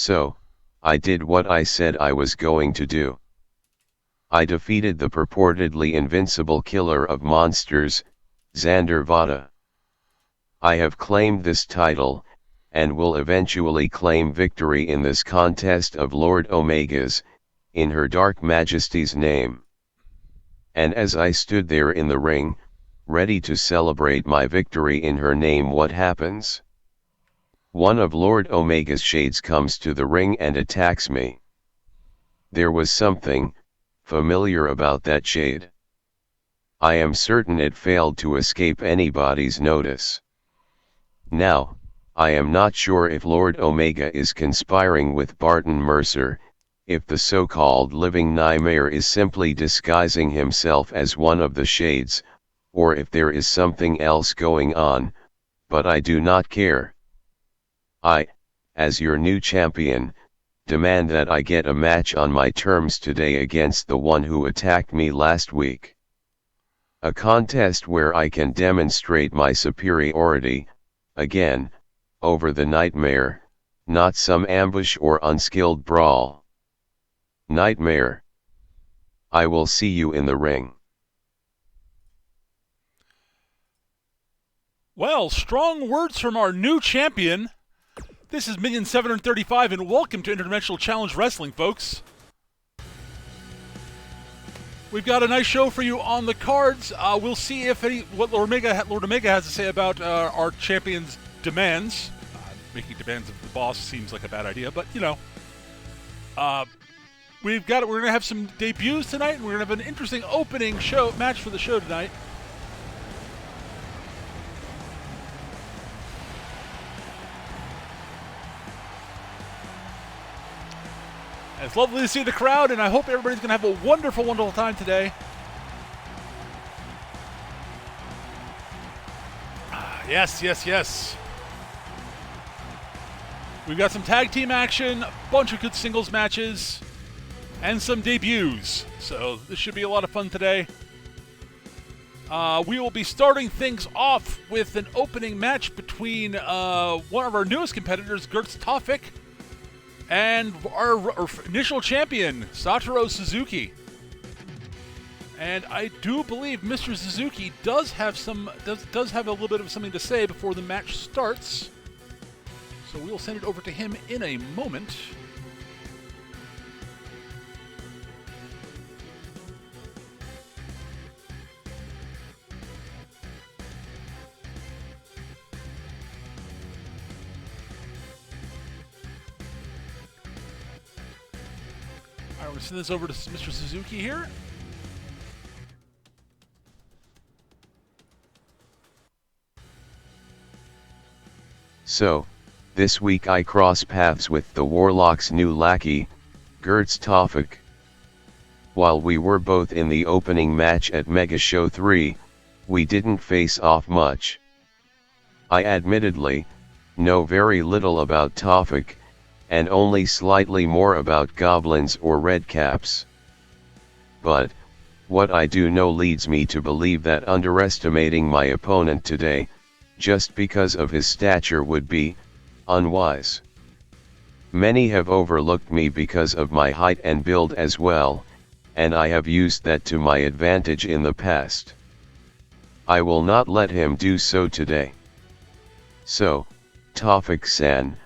So, I did what I said I was going to do. I defeated the purportedly invincible killer of monsters, Xander Vada. I have claimed this title, and will eventually claim victory in this contest of Lord Omegas, in her Dark Majesty's name. And as I stood there in the ring, ready to celebrate my victory in her name, what happens? One of Lord Omega's shades comes to the ring and attacks me. There was something familiar about that shade. I am certain it failed to escape anybody's notice. Now, I am not sure if Lord Omega is conspiring with Barton Mercer, if the so-called living nightmare is simply disguising himself as one of the shades, or if there is something else going on, but I do not care. I, as your new champion, demand that I get a match on my terms today against the one who attacked me last week. A contest where I can demonstrate my superiority, again, over the nightmare, not some ambush or unskilled brawl. Nightmare. I will see you in the ring. Well, strong words from our new champion. This is Minion 735, and welcome to Interdimensional Challenge Wrestling, folks. We've got a nice show for you on the cards. We'll see if what Lord Omega has to say about our champion's demands. Making demands of the boss seems like a bad idea, but you know. We're going to have some debuts tonight, and we're going to have an interesting opening match for the show tonight. And it's lovely to see the crowd, and I hope everybody's going to have a wonderful, wonderful time today. Yes, yes, yes. We've got some tag team action, a bunch of good singles matches, and some debuts. So this should be a lot of fun today. We will be starting things off with an opening match between one of our newest competitors, Gertz Tofik, and our initial champion, Satoru Suzuki. And I do believe Mr. Suzuki does have a little bit of something to say before the match starts. So we'll send it over to him in a moment. All right, we're going to send this over to Mr. Suzuki here. So, this week I cross paths with the Warlock's new lackey, Gertz Tofik. While we were both in the opening match at Mega Show 3, we didn't face off much. I admittedly know very little about Tofik, and only slightly more about goblins or redcaps. But, what I do know leads me to believe that underestimating my opponent today, just because of his stature, would be unwise. Many have overlooked me because of my height and build as well, and I have used that to my advantage in the past. I will not let him do so today. So, Tofik-san,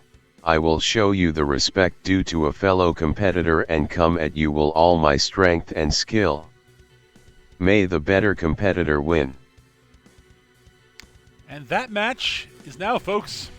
I will show you the respect due to a fellow competitor and come at you with all my strength and skill. May the better competitor win. And that match is now, folks.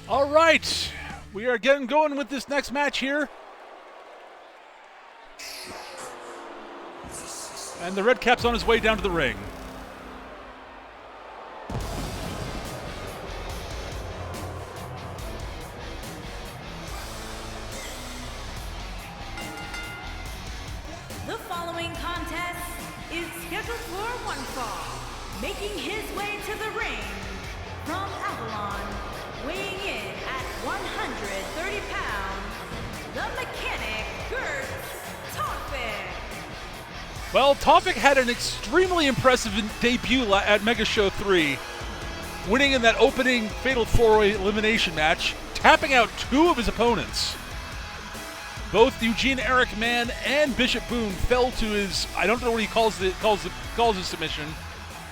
All right, we are getting going with this next match here. And the red cap's on his way down to the ring. The following contest is scheduled for one fall. Making his way to the ring from Avalon, weighing in at 130 pounds, the mechanic, Gertz Topic. Well, Topic had an extremely impressive debut at Mega Show 3, winning in that opening Fatal 4-Way elimination match, tapping out two of his opponents. Both Eugene Eric Mann and Bishop Boone fell to his, I don't know what he calls his submission,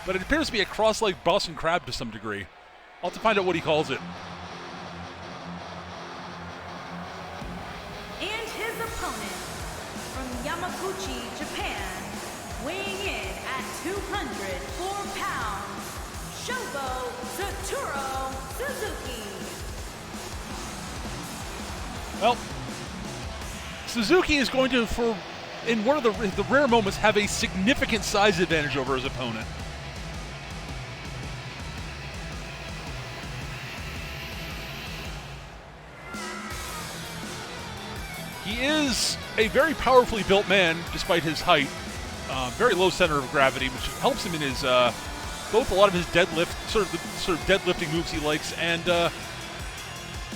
but it appears to be a cross-leg Boston Crab to some degree. I'll have to find out what he calls it. And his opponent from Yamaguchi, Japan, weighing in at 204 pounds, Shogo Satoru Suzuki. Well, Suzuki is going to, in one of the rare moments, have a significant size advantage over his opponent. He is a very powerfully built man, despite his height. Very low center of gravity, which helps him in his both a lot of his deadlift, sort of deadlifting moves he likes, and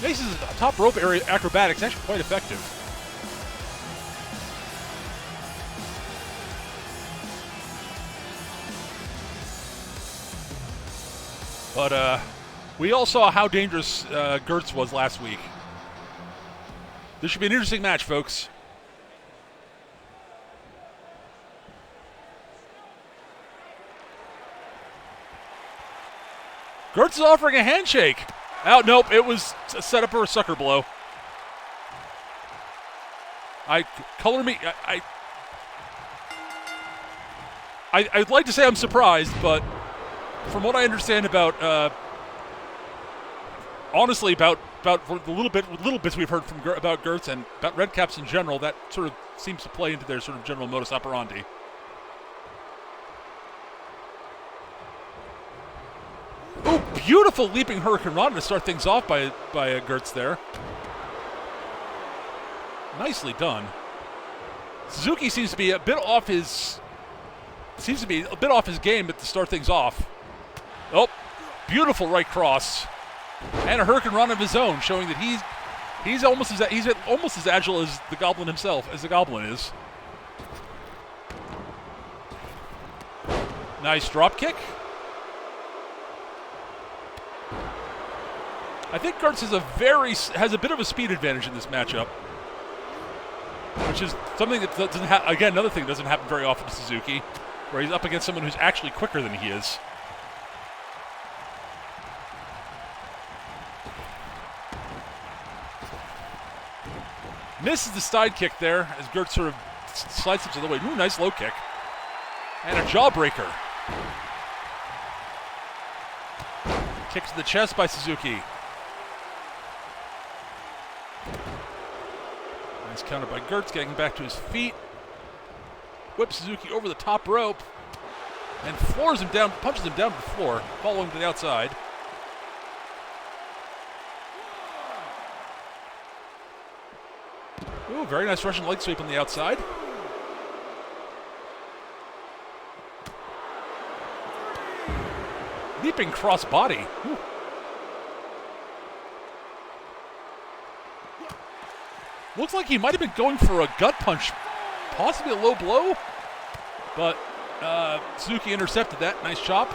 makes his top rope area acrobatics actually quite effective. But we all saw how dangerous Gertz was last week. This should be an interesting match, folks. Gertz is offering a handshake. Oh, nope, it was a setup for a sucker blow. I'd like to say I'm surprised, but from what I understand about, honestly, about the little bits we've heard about Gertz and about Red Caps in general, that sort of seems to play into their sort of general modus operandi. Oh, beautiful leaping Hurricane Rana to start things off by Gertz there. Nicely done. Suzuki seems to be a bit off his game to start things off. Oh, beautiful right cross. And a Hurricane Run of his own, showing that he's almost as agile as the Goblin himself, as the Goblin is. Nice drop kick. I think Gertz has a bit of a speed advantage in this matchup, which is something that doesn't again, another thing that doesn't happen very often to Suzuki, where he's up against someone who's actually quicker than he is. Misses the side kick there as Gertz sort of slides to the way. Ooh, nice low kick. And a jawbreaker. Kick to the chest by Suzuki. Nice counter by Gertz, getting back to his feet. Whips Suzuki over the top rope. And floors him down, punches him down to the floor, following to the outside. Ooh, very nice Russian leg sweep on the outside. Leaping cross body. Ooh. Looks like he might have been going for a gut punch, possibly a low blow, but Suzuki intercepted that. Nice chop.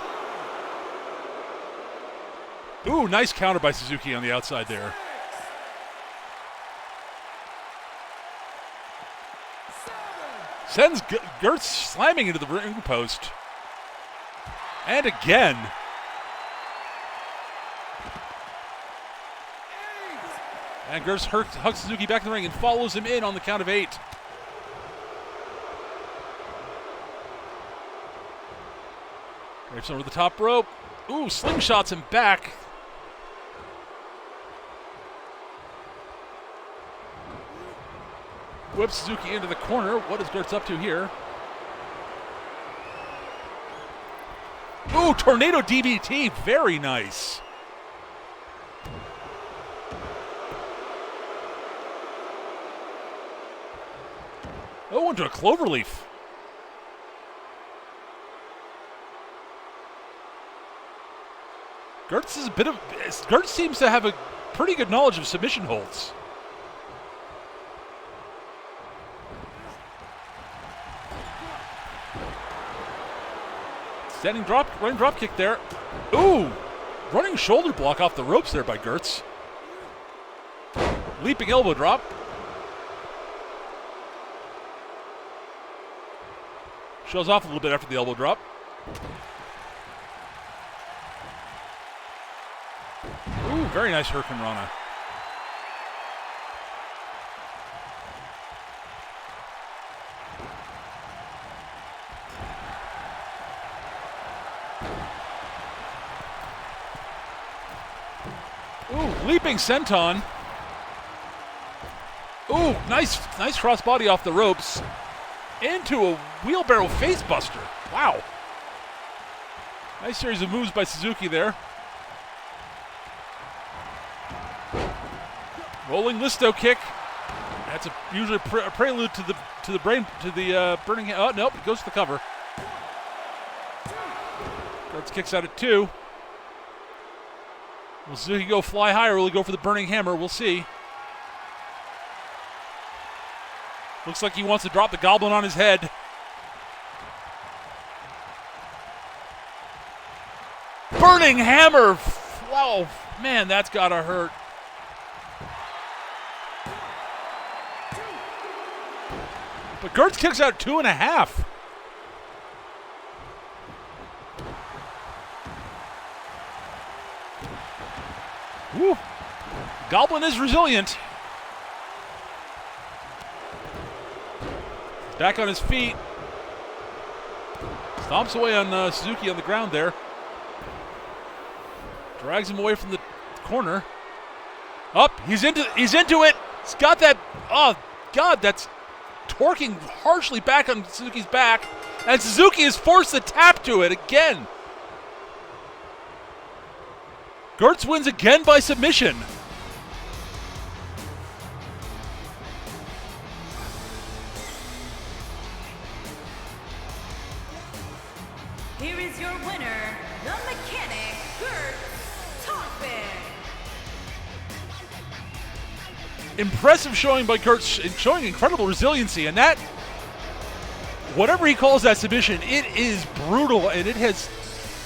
Ooh, nice counter by Suzuki on the outside there. Sends Gertz slamming into the ring post. And again. And Gertz hugs Suzuki back in the ring and follows him in on the count of 8. Drapes over the top rope. Ooh, slingshots him back. Whips Suzuki into the corner. What is Gertz up to here? Ooh, tornado DDT. Very nice. Oh, into a cloverleaf. Gertz seems to have a pretty good knowledge of submission holds. Running drop kick there. Ooh, running shoulder block off the ropes there by Gertz. Leaping elbow drop. Shows off a little bit after the elbow drop. Ooh, very nice Hurricane Rana. Ooh, leaping senton. Ooh, nice crossbody off the ropes. Into a wheelbarrow facebuster. Wow. Nice series of moves by Suzuki there. Rolling Listo kick. That's usually a prelude to the burning. Oh nope, it goes to the cover. Gertz kicks out at 2. Will Suzuki go fly high or will he go for the burning hammer? We'll see. Looks like he wants to drop the goblin on his head. Burning hammer! Wow, man, that's gotta hurt. But Gertz kicks out 2.5. Woo. Goblin is resilient. Back on his feet. Stomps away on Suzuki on the ground there. Drags him away from the corner. Up, he's into it. He's got that. Oh God, that's torquing harshly back on Suzuki's back, and Suzuki is forced to tap to it again. Gertz wins again by submission. Here is your winner, the mechanic, Gertz Topic. Impressive showing by Gertz, and showing incredible resiliency, and that, whatever he calls that submission, it is brutal, and it has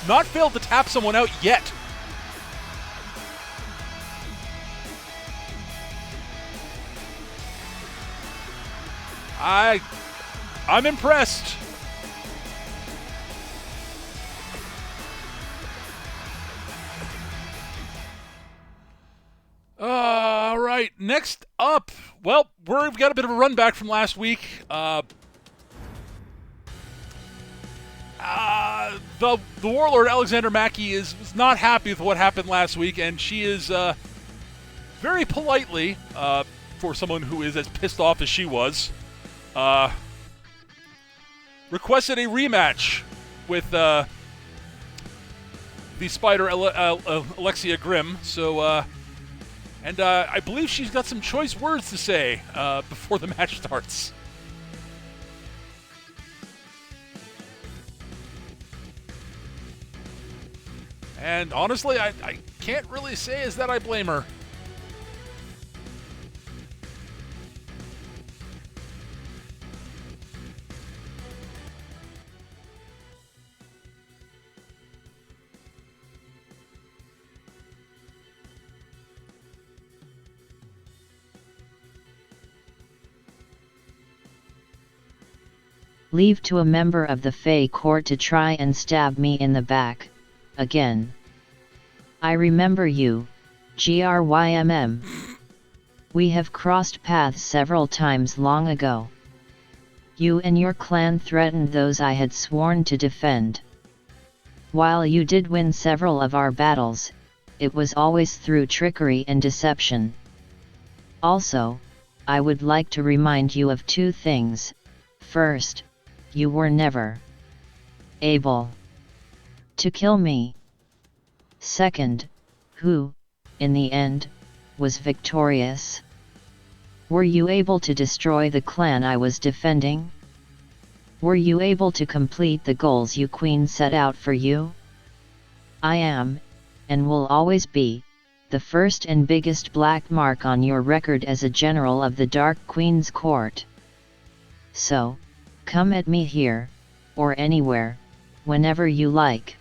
not failed to tap someone out yet. I'm impressed. All right, next up, well, we've got a bit of a run back from last week. The warlord Alexander Mackey is not happy with what happened last week, and she is very politely, for someone who is as pissed off as she was, requested a rematch with the Spider Alexia Grimm. So, and I believe she's got some choice words to say before the match starts. And honestly, I can't really say is that I blame her. Leave to a member of the Fey Court to try and stab me in the back, again. I remember you, GRYMM. We have crossed paths several times long ago. You and your clan threatened those I had sworn to defend. While you did win several of our battles, it was always through trickery and deception. Also, I would like to remind you of two things. First, you were never able to kill me. Second, who, in the end, was victorious? Were you able to destroy the clan I was defending? Were you able to complete the goals you Queen set out for you? I am, and will always be, the first and biggest black mark on your record as a general of the Dark Queen's court. So, come at me here, or anywhere, whenever you like.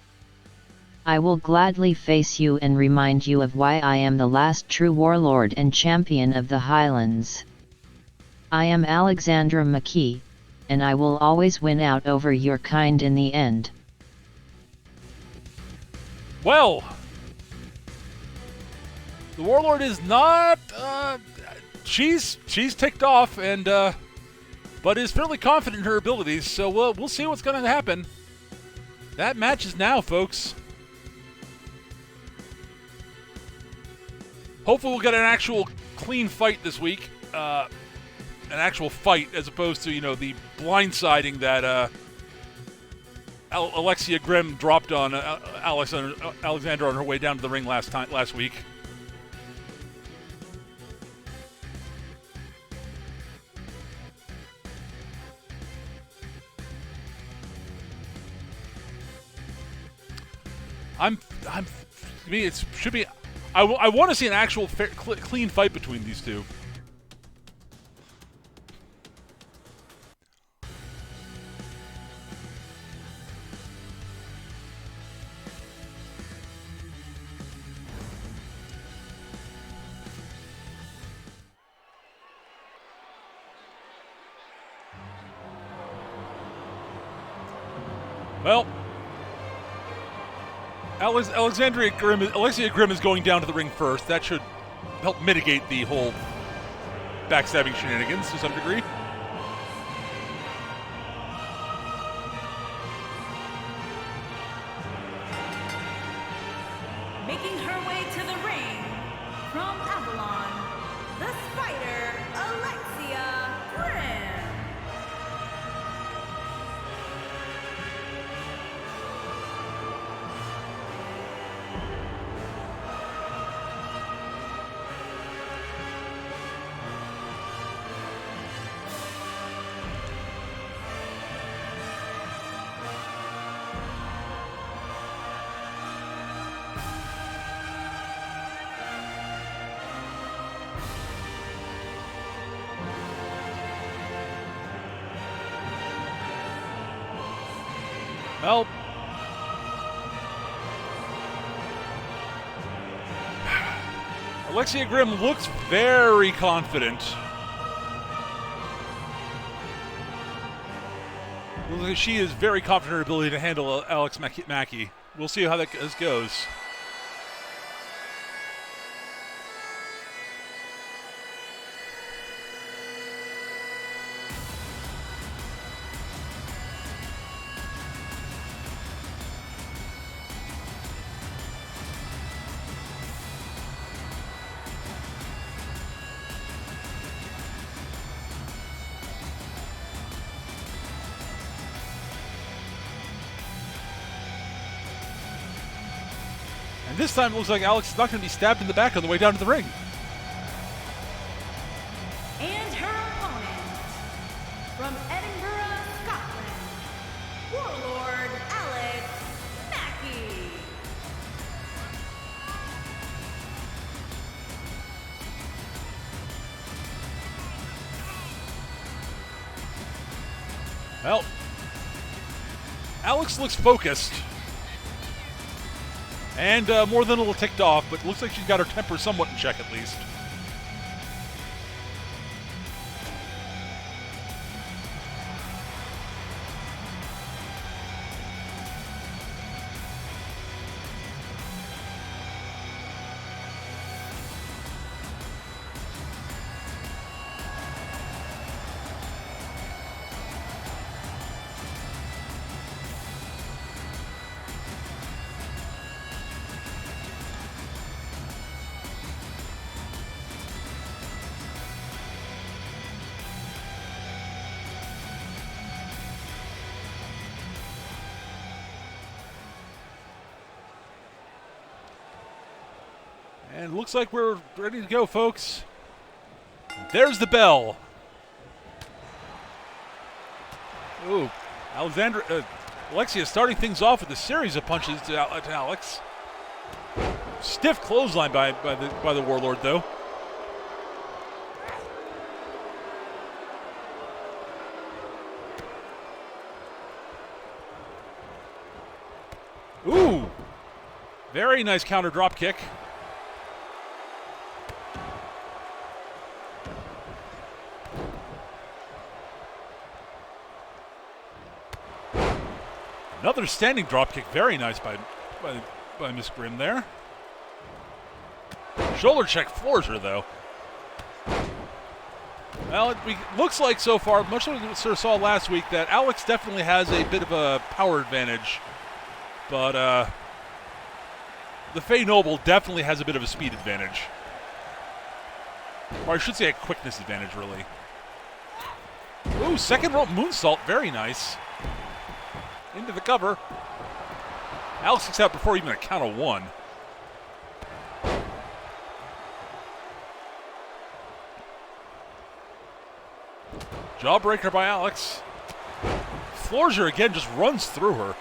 I will gladly face you and remind you of why I am the last true warlord and champion of the Highlands. I am Alexandra McKee, and I will always win out over your kind in the end. Well, the warlord is not. She's ticked off, and but is fairly confident in her abilities. So we'll see what's going to happen. That match is now, folks. Hopefully, we'll get an actual clean fight this week. An actual fight, as opposed to the blindsiding that Alexia Grimm dropped on Alexandra on her way down to the ring last week. It should be. I want to see an actual clean fight between these two. Well, Alexia Grimm is going down to the ring first. That should help mitigate the whole backstabbing shenanigans to some degree. Making her way to the ring from Avalon, the Spider, Alexia Grimm. Well, Alexia Grimm looks very confident. She is very confident in her ability to handle Alex Mackey. We'll see how that goes. And this time it looks like Alex is not going to be stabbed in the back on the way down to the ring. And her opponent, from Edinburgh, Scotland, Warlord Alex Mackey. Well, Alex looks focused. And more than a little ticked off, but looks like she's got her temper somewhat in check at least. And looks like we're ready to go, folks. There's the bell. Ooh, Alexia starting things off with a series of punches to Alex. Stiff clothesline by the Warlord, though. Ooh, very nice counter drop kick. Another standing dropkick, very nice by Miss Grimm there. Shoulder check floors her though. Well, it looks like so far, much like we sort of saw last week, that Alex definitely has a bit of a power advantage, but the Faye Noble definitely has a bit of a speed advantage, or I should say a quickness advantage, really. Ooh, second rope moonsault, very nice. Into the cover. Alex kicks out before even a count of one. Jawbreaker by Alex. Floors her again, just runs through her.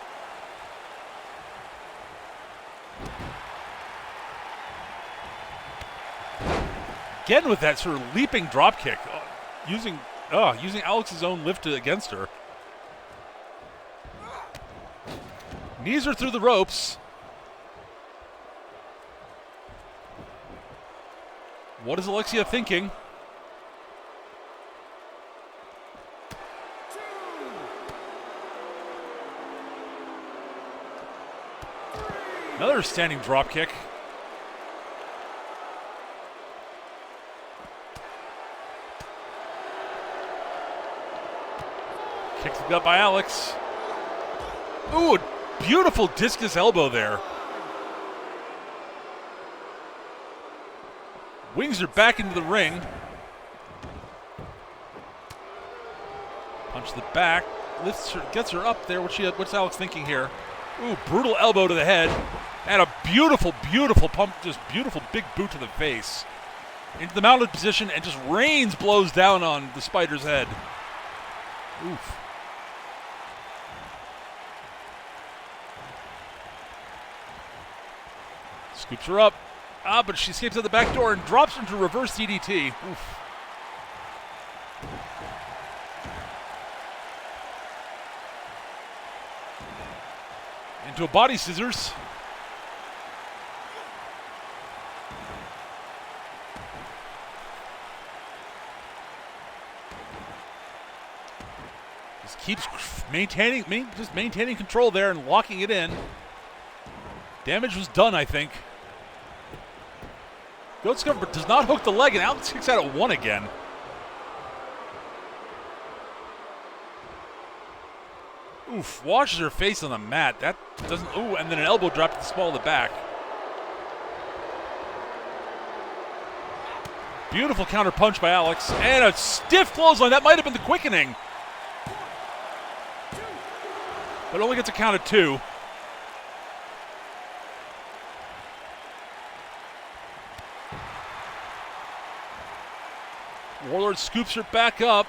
Again with that sort of leaping drop kick, using Alex's own lift against her. Knees her through the ropes. What is Alexia thinking? Another standing drop kick. Kicks the gut by Alex. Ooh, beautiful discus elbow there. Wings her back into the ring. Punch the back. Lifts her, gets her up there. What's Alex thinking here? Ooh, brutal elbow to the head. And a beautiful, beautiful pump, just beautiful big boot to the face. Into the mounted position and just rains blows down on the Spider's head. Oof. Scoops her up. But she escapes out the back door and drops into reverse DDT. Oof. Into a body scissors. Just keeps maintaining control there and locking it in. Damage was done, I think. Goat's cover does not hook the leg, and Alex kicks out at one again. Oof, washes her face on the mat. That doesn't, ooh, and then an elbow drop to the small of the back. Beautiful counter punch by Alex, and a stiff clothesline. That might have been the quickening. But only gets a count of two. Warlord scoops her back up.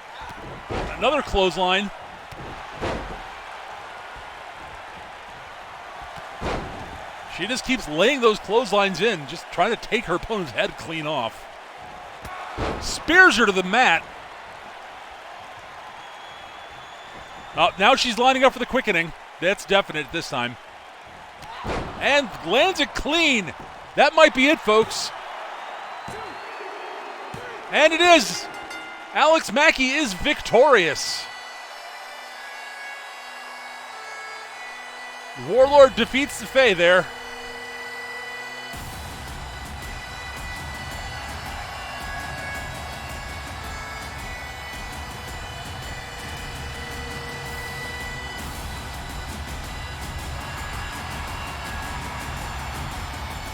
Another clothesline. She just keeps laying those clotheslines in, just trying to take her opponent's head clean off. Spears her to the mat. Now she's lining up for the quickening. That's definite this time. And lands it clean. That might be it, folks. And it is. Alex Mackey is victorious. Warlord defeats the Faye there.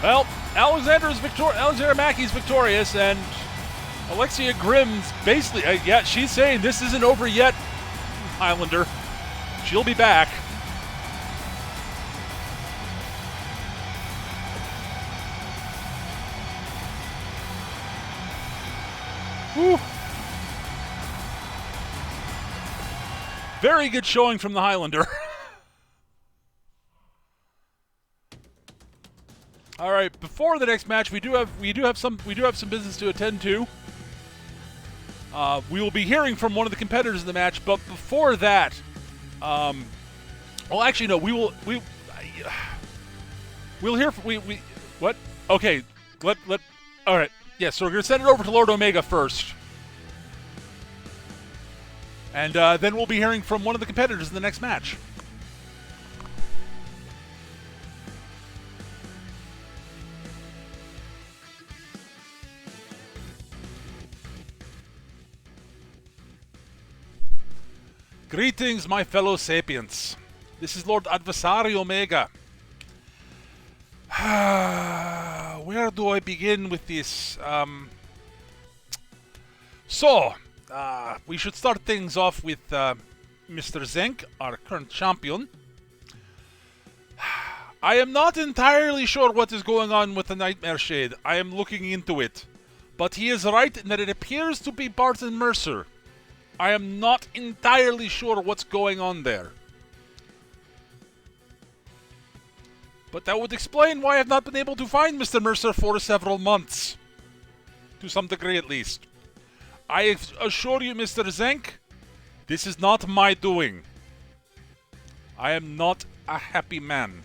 Well, Alexander Mackey's victorious, and Alexia Grimm's basically, yeah, she's saying this isn't over yet, Highlander. She'll be back. Whew. Very good showing from the Highlander. All right, before the next match, we do have some business to attend to. We will be hearing from one of the competitors in the match, but before that, well, actually, no, we'll hear from, what? Okay, all right, yeah, so we're going to send it over to Lord Omega first. And then we'll be hearing from one of the competitors in the next match. Greetings, my fellow sapients. This is Lord Adversary Omega. Where do I begin with this? We should start things off with Mr. Zenk, our current champion. I am not entirely sure what is going on with the Nightmare Shade. I am looking into it. But he is right in that it appears to be Barton Mercer. I am not entirely sure what's going on there. But that would explain why I have not been able to find Mr. Mercer for several months. To some degree at least. I assure you, Mr. Zenk, this is not my doing. I am not a happy man.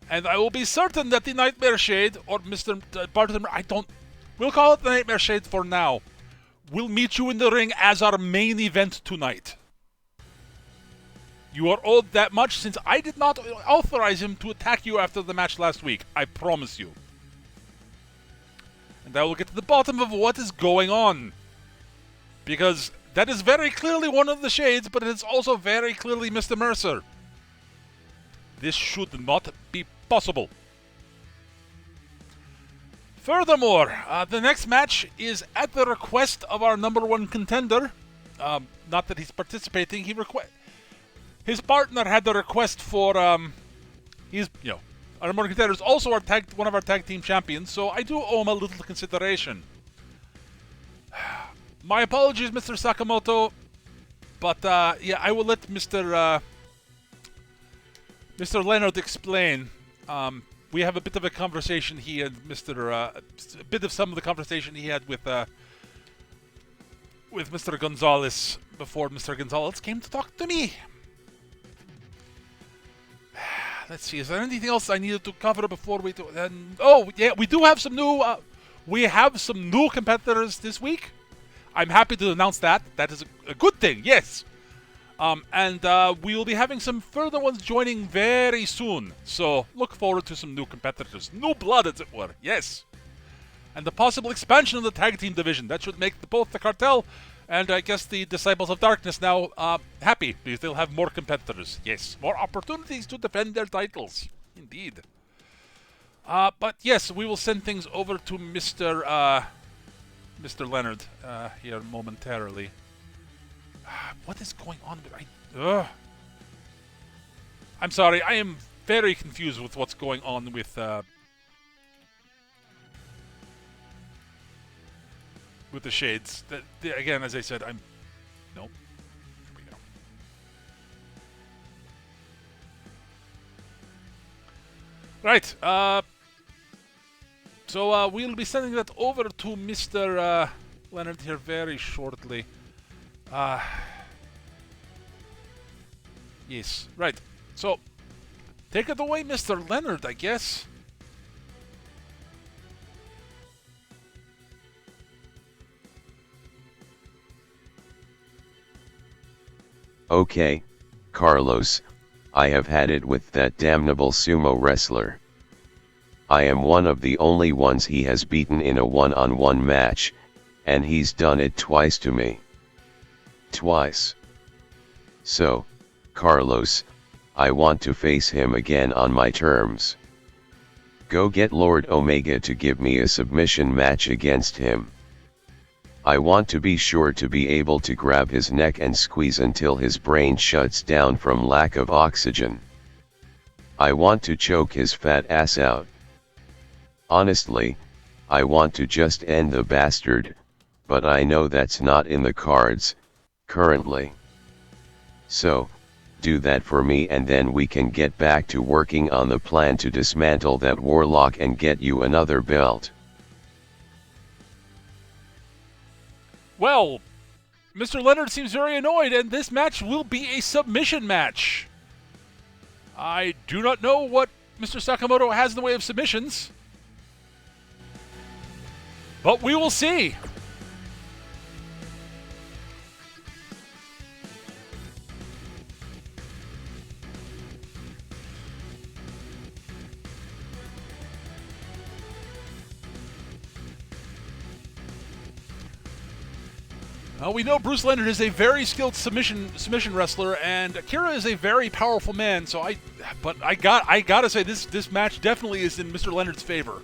And I will be certain that the Nightmare Shade, or Mr. Barton, we'll call it the Nightmare Shade for now. We'll meet you in the ring as our main event tonight. You are owed that much since I did not authorize him to attack you after the match last week. I promise you. And I will get to the bottom of what is going on. Because that is very clearly one of the shades, but it is also very clearly Mr. Mercer. This should not be possible. Furthermore, the next match is at the request of our number one contender. Not that he's participating. His partner had the request for. Our number one contender is also one of our tag team champions, so I do owe him a little consideration. My apologies, Mr. Sakamoto, but yeah, I will let Mr. Leonard explain. We have a bit of a conversation he and a bit of some of the conversation he had with Mr. Gonzalez before Mr. Gonzalez came to talk to me. Let's see, is there anything else I needed to cover before we do? Oh, yeah, we do have some new. We have some new competitors this week. I'm happy to announce that. That is a good thing. Yes. And we will be having some further ones joining very soon. So look forward to some new competitors. New blood, as it were. Yes. And the possible expansion of the tag team division. That should make both the Cartel and I guess the Disciples of Darkness now happy. Because they'll have more competitors. Yes. More opportunities to defend their titles. Indeed. But yes, we will send things over to Mr. Leonard here momentarily. What is going on? I'm sorry. I am very confused with what's going on with the shades. Again, as I said, nope. Here we go. Right. So we'll be sending that over to Mr. Leonard here very shortly. Yes, right. So, take it away, Mr. Leonard, I guess. Okay, Carlos, I have had it with that damnable sumo wrestler. I am one of the only ones he has beaten in a one-on-one match, and he's done it twice to me. Twice. So, Carlos, I want to face him again on my terms. Go get Lord Omega to give me a submission match against him. I want to be sure to be able to grab his neck and squeeze until his brain shuts down from lack of oxygen. I want to choke his fat ass out. Honestly, I want to just end the bastard, but I know that's not in the cards, currently. So, do that for me and then we can get back to working on the plan to dismantle that warlock and get you another belt. Well, Mr. Leonard seems very annoyed, and this match will be a submission match. I do not know what Mr. Sakamoto has in the way of submissions, but we will see. We know Bruce Leonard is a very skilled submission wrestler, and Akira is a very powerful man. So I gotta say this match definitely is in Mr. Leonard's favor.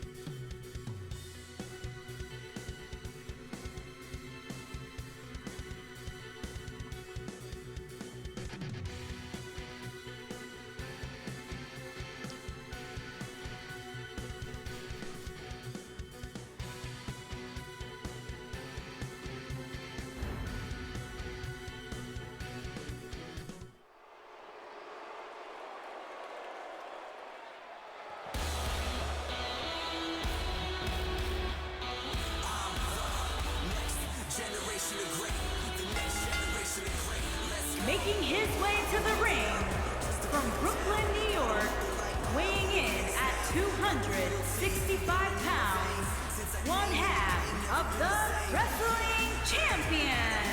Making his way to the ring from Brooklyn, New York, weighing in at 265 pounds, one half of the wrestling champion,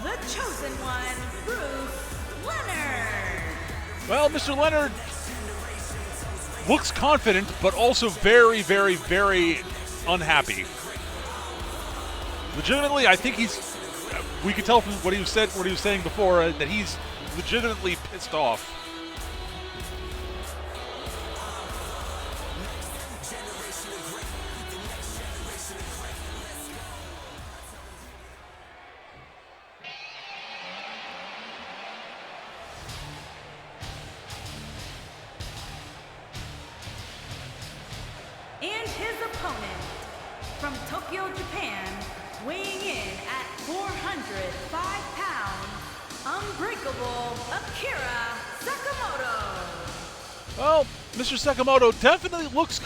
the chosen one, Bruce Leonard. Well, Mr. Leonard looks confident, but also very, very, very unhappy. Legitimately, I think we could tell from what he was saying before that he's legitimately pissed off. And his opponent from Tokyo, Japan, weighing in at 405 pounds, unbreakable Akira Sakamoto. Well, Mr. Sakamoto definitely looks,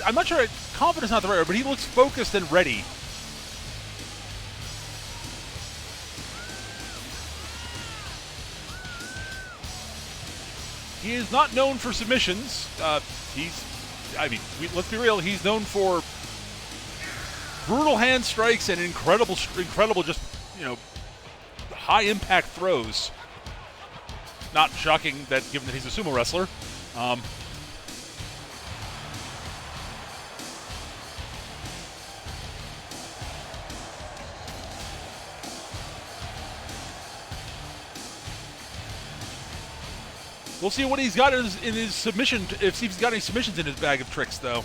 I'm not sure confidence is not the right word, but he looks focused and ready. He is not known for submissions. Let's be real, he's known for brutal hand strikes and incredible just, high impact throws. Not shocking that given that he's a sumo wrestler. We'll see what he's got in his submission, if he's got any submissions in his bag of tricks, though.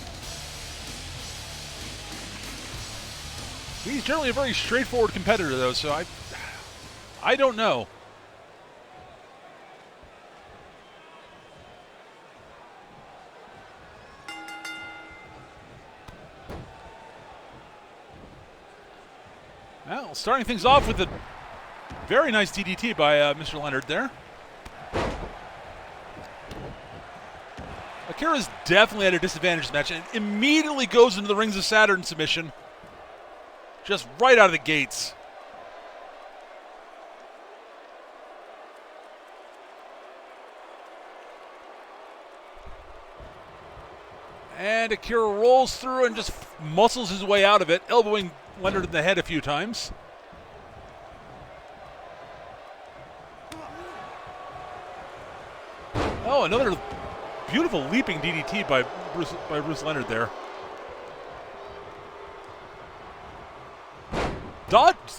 He's generally a very straightforward competitor, though, so I don't know. Well, starting things off with a very nice DDT by Mr. Leonard there. Akira's definitely at a disadvantage in this match and immediately goes into the Rings of Saturn submission. Just right out of the gates. And Akira rolls through and just muscles his way out of it, elbowing Leonard in the head a few times. Oh, another beautiful leaping DDT by Bruce Leonard there.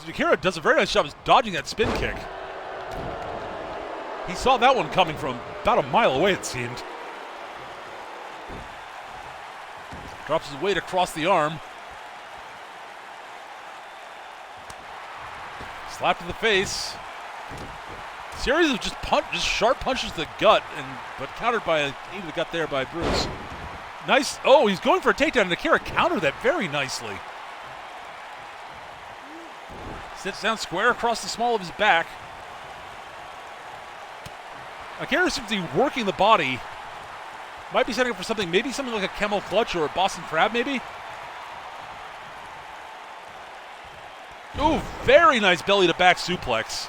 Akira does a very nice job of dodging that spin kick. He saw that one coming from about a mile away, it seemed. Drops his weight across the arm. Slap to the face. Series of just sharp punches to the gut, but countered by a knee to the gut there by Bruce. Nice. Oh, he's going for a takedown, and Akira countered that very nicely. Sits down square across the small of his back. Akira seems to be working the body. Might be setting up for something, maybe something like a camel clutch or a Boston Crab, maybe? Ooh, very nice belly to back suplex.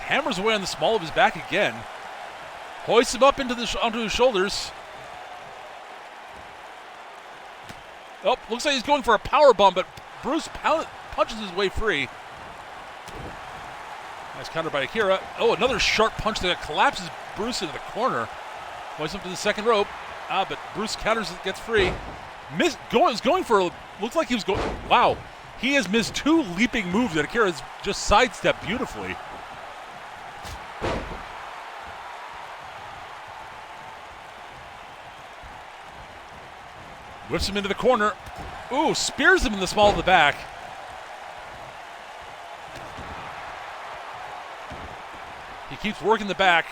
Hammers away on the small of his back again. Hoists him up onto his shoulders. Oh, looks like he's going for a power bomb, but Bruce punches his way free. Nice counter by Akira. Oh, another sharp punch that collapses Bruce into the corner. Hoists him to the second rope. But Bruce counters it, gets free. Looks like he was going. Wow. He has missed 2 leaping moves that Akira has just sidestepped beautifully. Whips him into the corner. Ooh, spears him in the small of the back. He keeps working the back.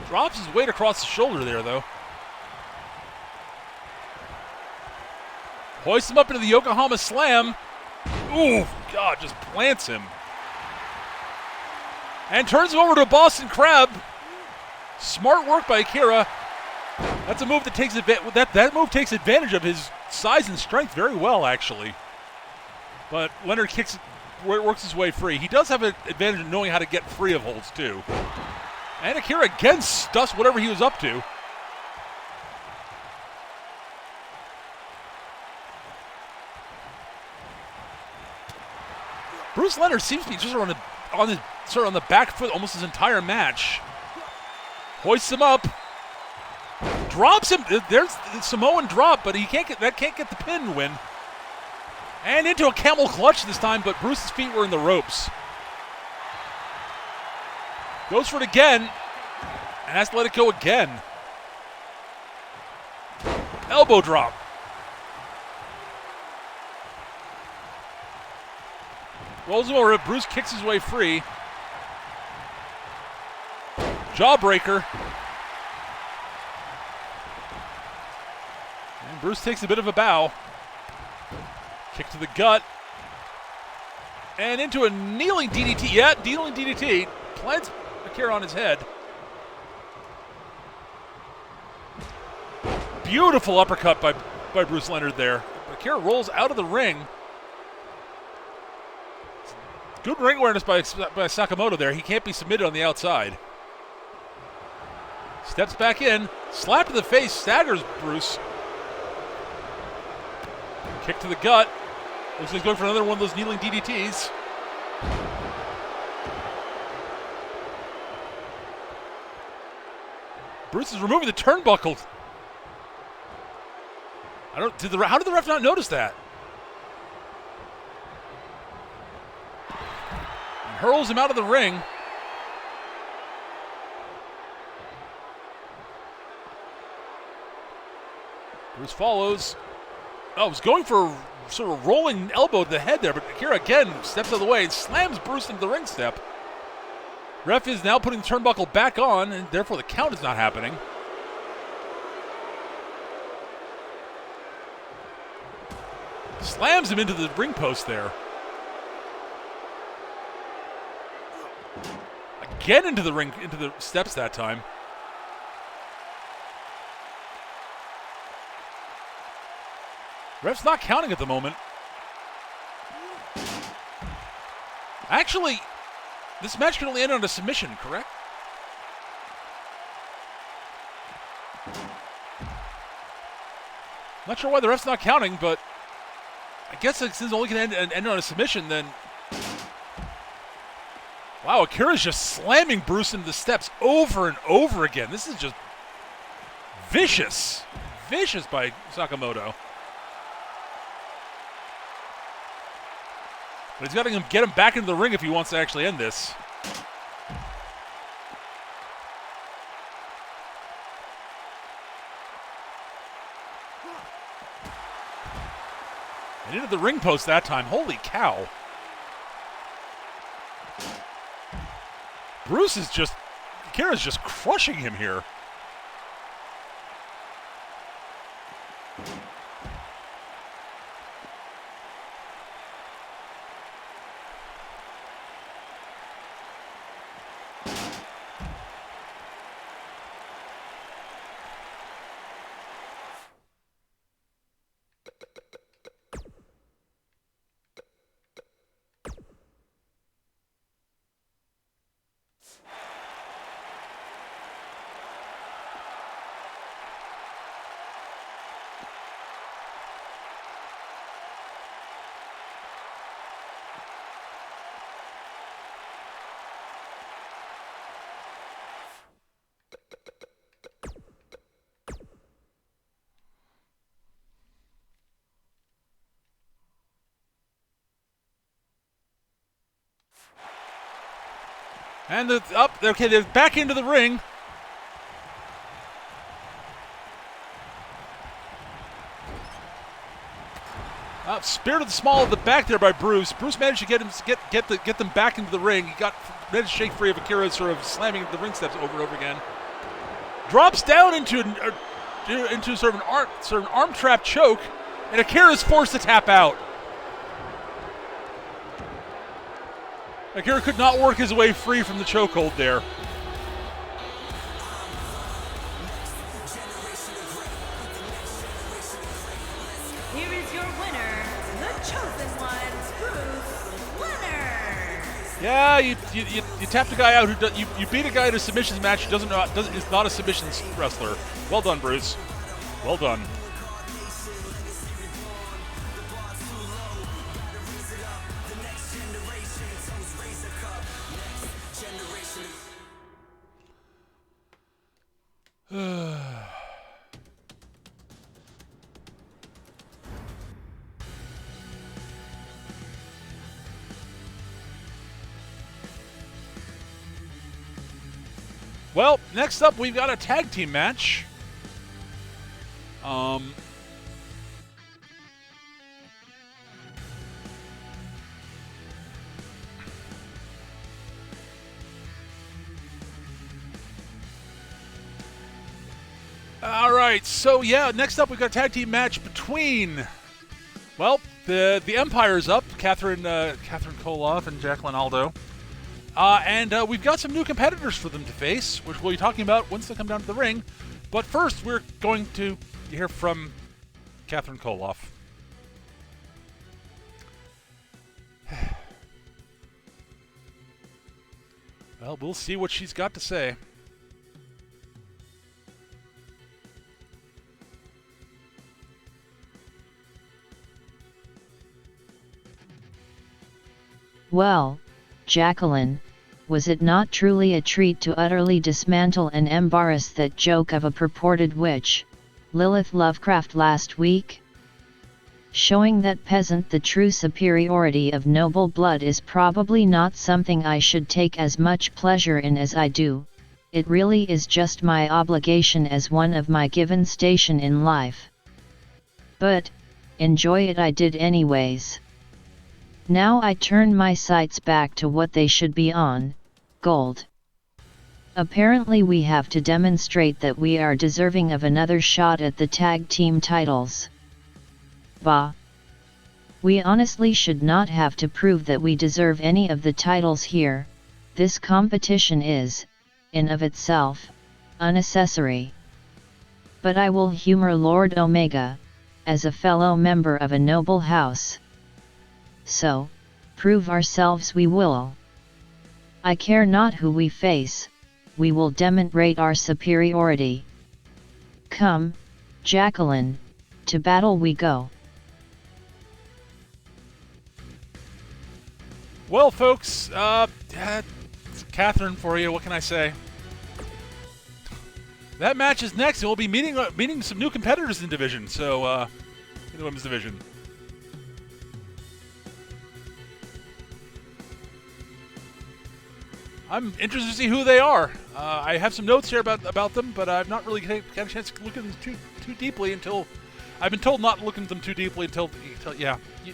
Drops his weight across the shoulder there, though. Hoists him up into the Yokohama Slam. Ooh, God, just plants him. And turns him over to a Boston Crab. Smart work by Akira. That's a move that takes that move takes advantage of his size and strength very well, actually. But Leonard works his way free. He does have an advantage of knowing how to get free of holds, too. And Akira again stuffs whatever he was up to. Bruce Leonard seems to be just on the back foot almost his entire match. Hoists him up. Drops him. There's the Samoan drop, but he can't get the pin to win. And into a camel clutch this time, but Bruce's feet were in the ropes. Goes for it again, and has to let it go again. Elbow drop. Rolls him over. Bruce kicks his way free. Jawbreaker. And Bruce takes a bit of a bow. Kick to the gut. And into a kneeling DDT. Yeah, kneeling DDT. Plants Akira on his head. Beautiful uppercut by Bruce Leonard there. Akira rolls out of the ring. Good ring awareness by Sakamoto there. He can't be submitted on the outside. Steps back in. Slap to the face. Staggers Bruce. Kick to the gut. Looks like he's going for another one of those kneeling DDTs. Bruce is removing the turnbuckle. How did the ref not notice that? And hurls him out of the ring. Bruce follows. Oh, was going for a sort of rolling elbow to the head there, but Akira again steps out of the way and slams Bruce into the ring step. Ref is now putting the turnbuckle back on, and therefore the count is not happening. Slams him into the ring post there. Again into the steps that time. Ref's not counting at the moment. Actually, this match can only end on a submission, correct? Not sure why the ref's not counting, but I guess since it's only can end on a submission, then... Wow, Akira's just slamming Bruce into the steps over and over again. This is just vicious. Vicious by Sakamoto. But he's got to get him back into the ring if he wants to actually end this. And into the ring post that time. Holy cow. Bruce is just... Akira's just crushing him here. And okay, they're back into the ring. Spear to the small of the back there by Bruce. Bruce managed to get them back into the ring. He managed to shake free of Akira, sort of slamming the ring steps over and over again. Drops down into sort of an arm trap choke, and Akira is forced to tap out. Akira could not work his way free from the chokehold there. Here is your winner, the chosen one, Bruce Leonard. Yeah, you tapped a guy out you beat a guy in a submissions match who is not a submissions wrestler. Well done, Bruce. Well done. Well, next up we've got a tag team match. All right, so yeah, next up we've got a tag team match between, well, the Empire's up, Catherine Koloff and Jacqueline Aldo. And we've got some new competitors for them to face, which we'll be talking about once they come down to the ring. But first, we're going to hear from Catherine Koloff. Well, we'll see what she's got to say. Well, Jacqueline, was it not truly a treat to utterly dismantle and embarrass that joke of a purported witch, Lilith Lovecraft, last week? Showing that peasant the true superiority of noble blood is probably not something I should take as much pleasure in as I do. It really is just my obligation as one of my given station in life. But, enjoy it I did anyways. Now I turn my sights back to what they should be on, gold. Apparently we have to demonstrate that we are deserving of another shot at the tag team titles. Bah. We honestly should not have to prove that we deserve any of the titles here. This competition is, in of itself, unnecessary. But I will humor Lord Omega, as a fellow member of a noble house. So, prove ourselves we will. I care not who we face, we will demonstrate our superiority. Come, Jacqueline, to battle we go. Well, folks, it's Catherine for you. What can I say? That match is next, and we'll be meeting some new competitors in division. So, in the women's division. I'm interested to see who they are. I have some notes here about them, but I've not really had a chance to look at them too deeply until I've been told not to look at them too deeply until yeah, you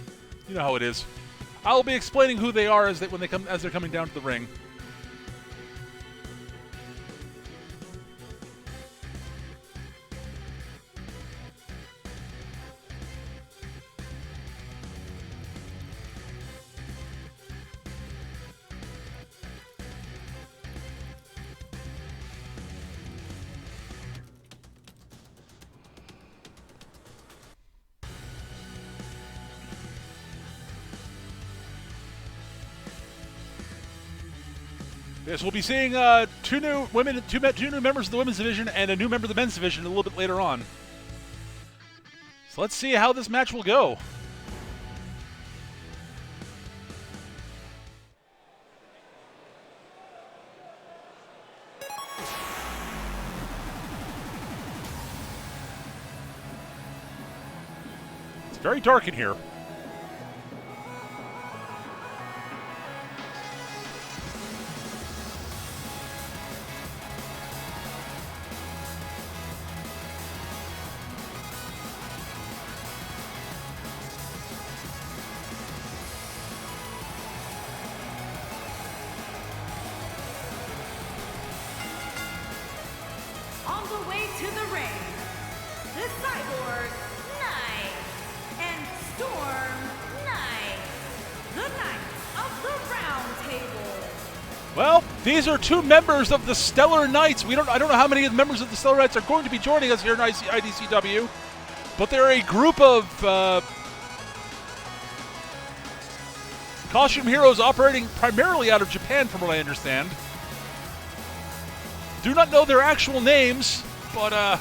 know how it is. I'll be explaining who they are as they're coming down to the ring. Yes, we'll be seeing two new members of the women's division and a new member of the men's division a little bit later on. So let's see how this match will go. It's very dark in here. Well, these are two members of the Stellar Knights. I don't know how many of the members of the Stellar Knights are going to be joining us here in IDCW, but they're a group of costume heroes operating primarily out of Japan, from what I understand. Do not know their actual names, but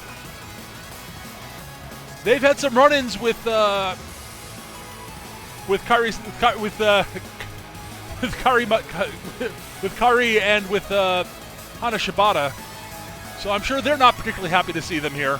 they've had some run-ins with Kari and with Hana Shibata. So I'm sure they're not particularly happy to see them here.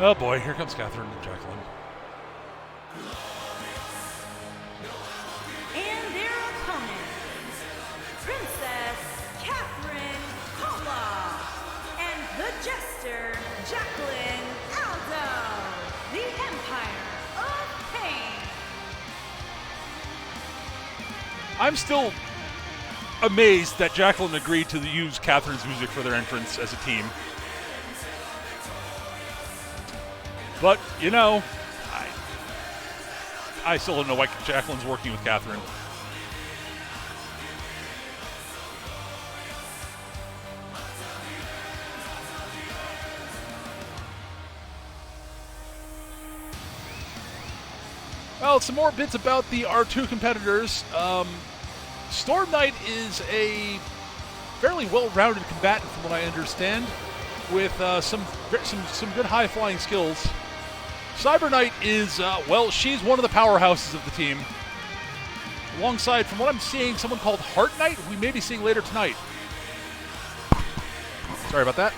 Oh boy, here comes Catherine and Jacqueline. And their opponents, Princess Catherine Kola and the Jester Jacqueline Aldo, the Empire of Pain. I'm still amazed that Jacqueline agreed to use Catherine's music for their entrance as a team. But, you know, I still don't know why Jacqueline's working with Catherine. Well, some more bits about the R2 competitors. Storm Knight is a fairly well-rounded combatant, from what I understand, with some good high-flying skills. Cyber Knight is, well, she's one of the powerhouses of the team. Alongside, from what I'm seeing, someone called Heart Knight, who we may be seeing later tonight. Sorry about that.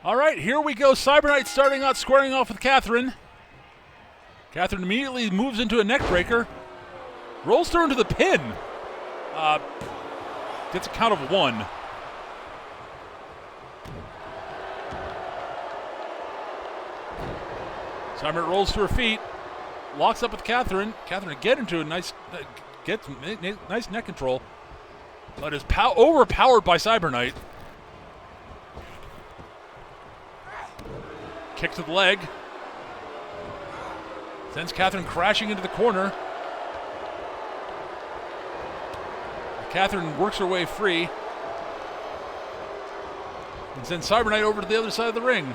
All right, here we go. Cyber Knight starting out, squaring off with Catherine. Catherine immediately moves into a neck breaker. Rolls through into the pin. Gets a count of 1. Cyber Knight rolls to her feet. Locks up with Catherine. Catherine again into a nice neck control. But is overpowered by Cyber Knight. Kick to the leg. Sends Catherine crashing into the corner. Catherine works her way free. And sends Cyber Knight over to the other side of the ring.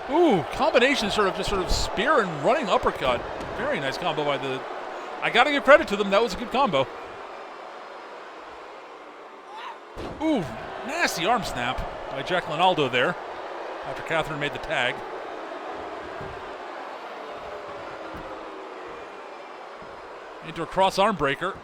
Ooh, combination sort of spear and running uppercut. Very nice combo by the... I gotta give credit to them, that was a good combo. Ooh, nasty arm snap by Jacqueline Aldo there, after Catherine made the tag. Into a cross arm breaker.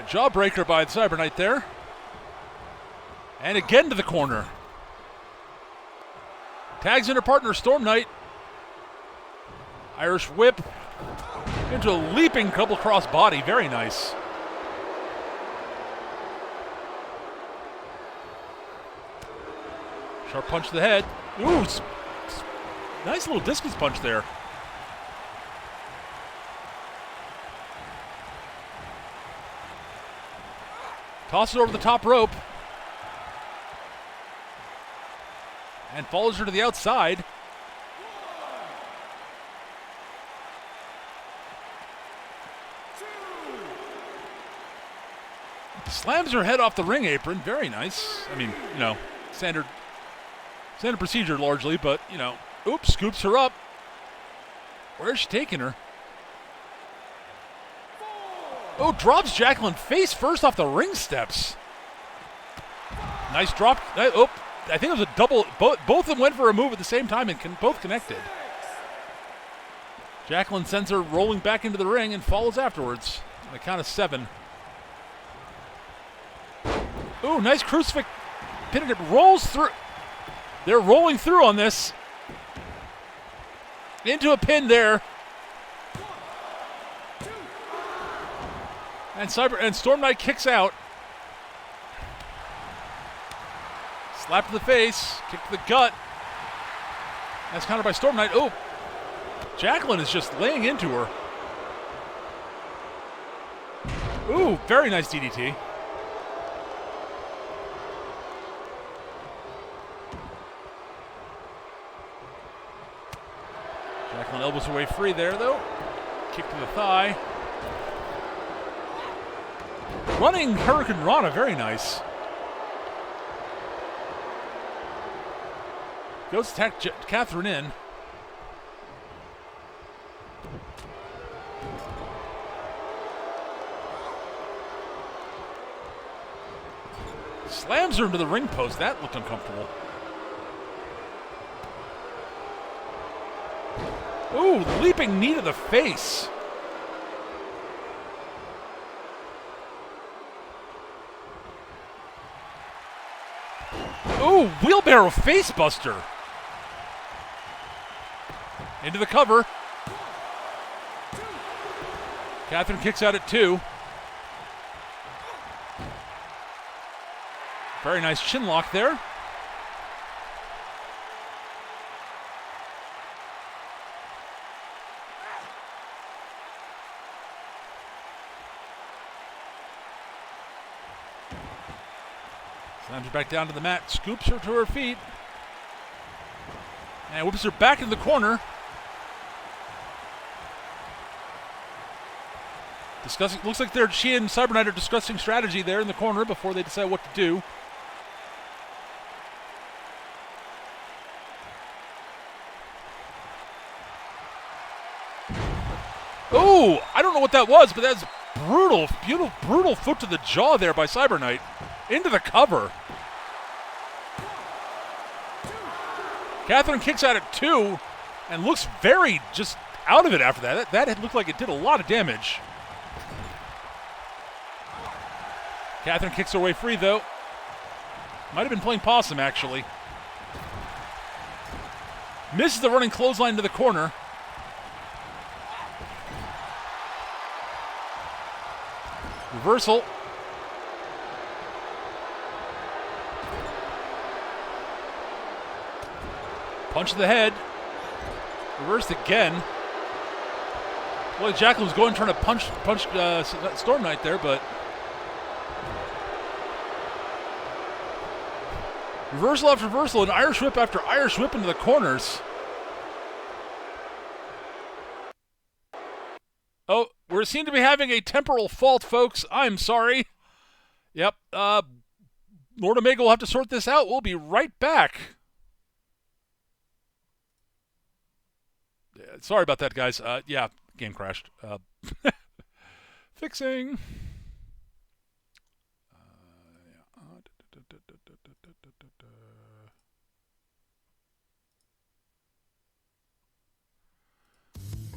Jawbreaker by the Cyber Knight there. And again to the corner. Tags in her partner, Storm Knight. Irish whip into a leaping double cross body. Very nice. Sharp punch to the head. Ooh, nice little discus punch there. Tosses over the top rope. And follows her to the outside. Slams her head off the ring apron. Very nice. I mean, you know, standard procedure largely, but, you know, oops, scoops her up. Where's she taking her? Oh, drops Jacqueline face first off the ring steps. Nice drop. Oh, I think it was a double. Both of them went for a move at the same time and both connected. Jacqueline sends her rolling back into the ring and follows afterwards on a count of 7. Ooh, nice crucifix. Pin, it rolls through. They're rolling through on this. Into a pin there. And Storm Knight kicks out. Slap to the face, kick to the gut. That's countered by Storm Knight. Oh, Jacqueline is just laying into her. Ooh, very nice DDT. Jacqueline elbows her way free there, though. Kick to the thigh. Running Hurricane Rana, very nice. Goes to attack Catherine in. Slams her into the ring post. That looked uncomfortable. Ooh, leaping knee to the face. Ooh, wheelbarrow face buster. Into the cover. Catherine kicks out at 2. Very nice chin lock there. Slams her back down to the mat, scoops her to her feet, and whips her back into the corner. Discussing, looks like she and Cyber Knight are discussing strategy there in the corner before they decide what to do. Oh, I don't know what that was, but that's brutal, brutal foot to the jaw there by Cyber Knight. Into the cover. Catherine kicks out at 2 and looks very just out of it after that. That looked like it did a lot of damage. Catherine kicks her way free, though. Might have been playing possum, actually. Misses the running clothesline to the corner. Reversal. Punch to the head. Reversed again. Well, Jacqueline was going trying to punch Storm Knight there, but reversal after reversal, and Irish whip after Irish whip into the corners. Oh, we seem to be having a temporal fault, folks. I'm sorry. Yep. Lord Omega will have to sort this out. We'll be right back. Sorry about that, guys. Yeah, game crashed. Fixing.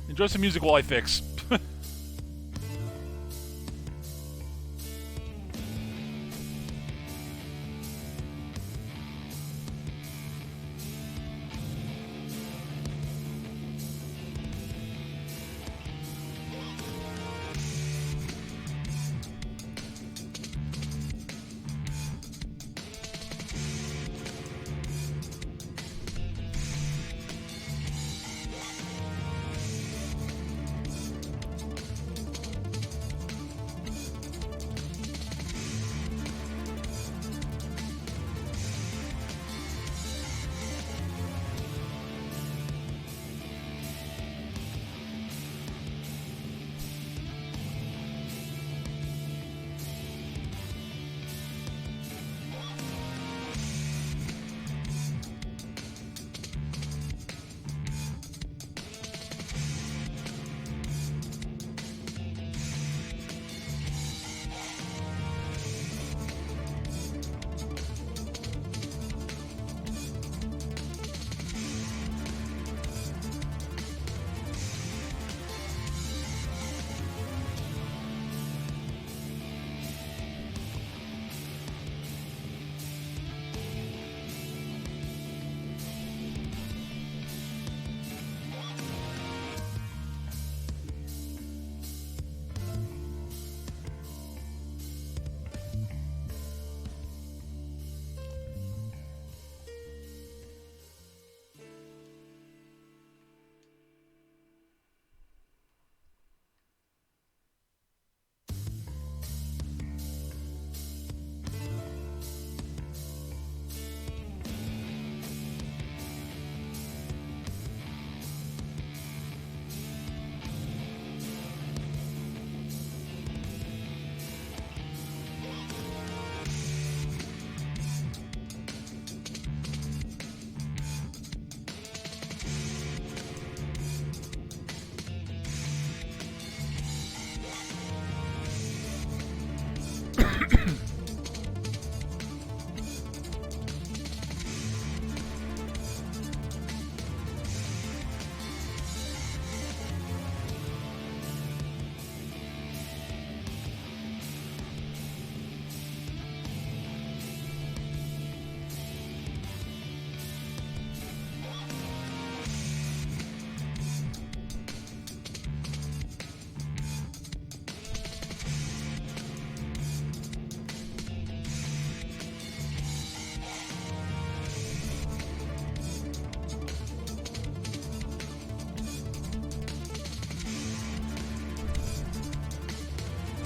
Enjoy some music while I fix.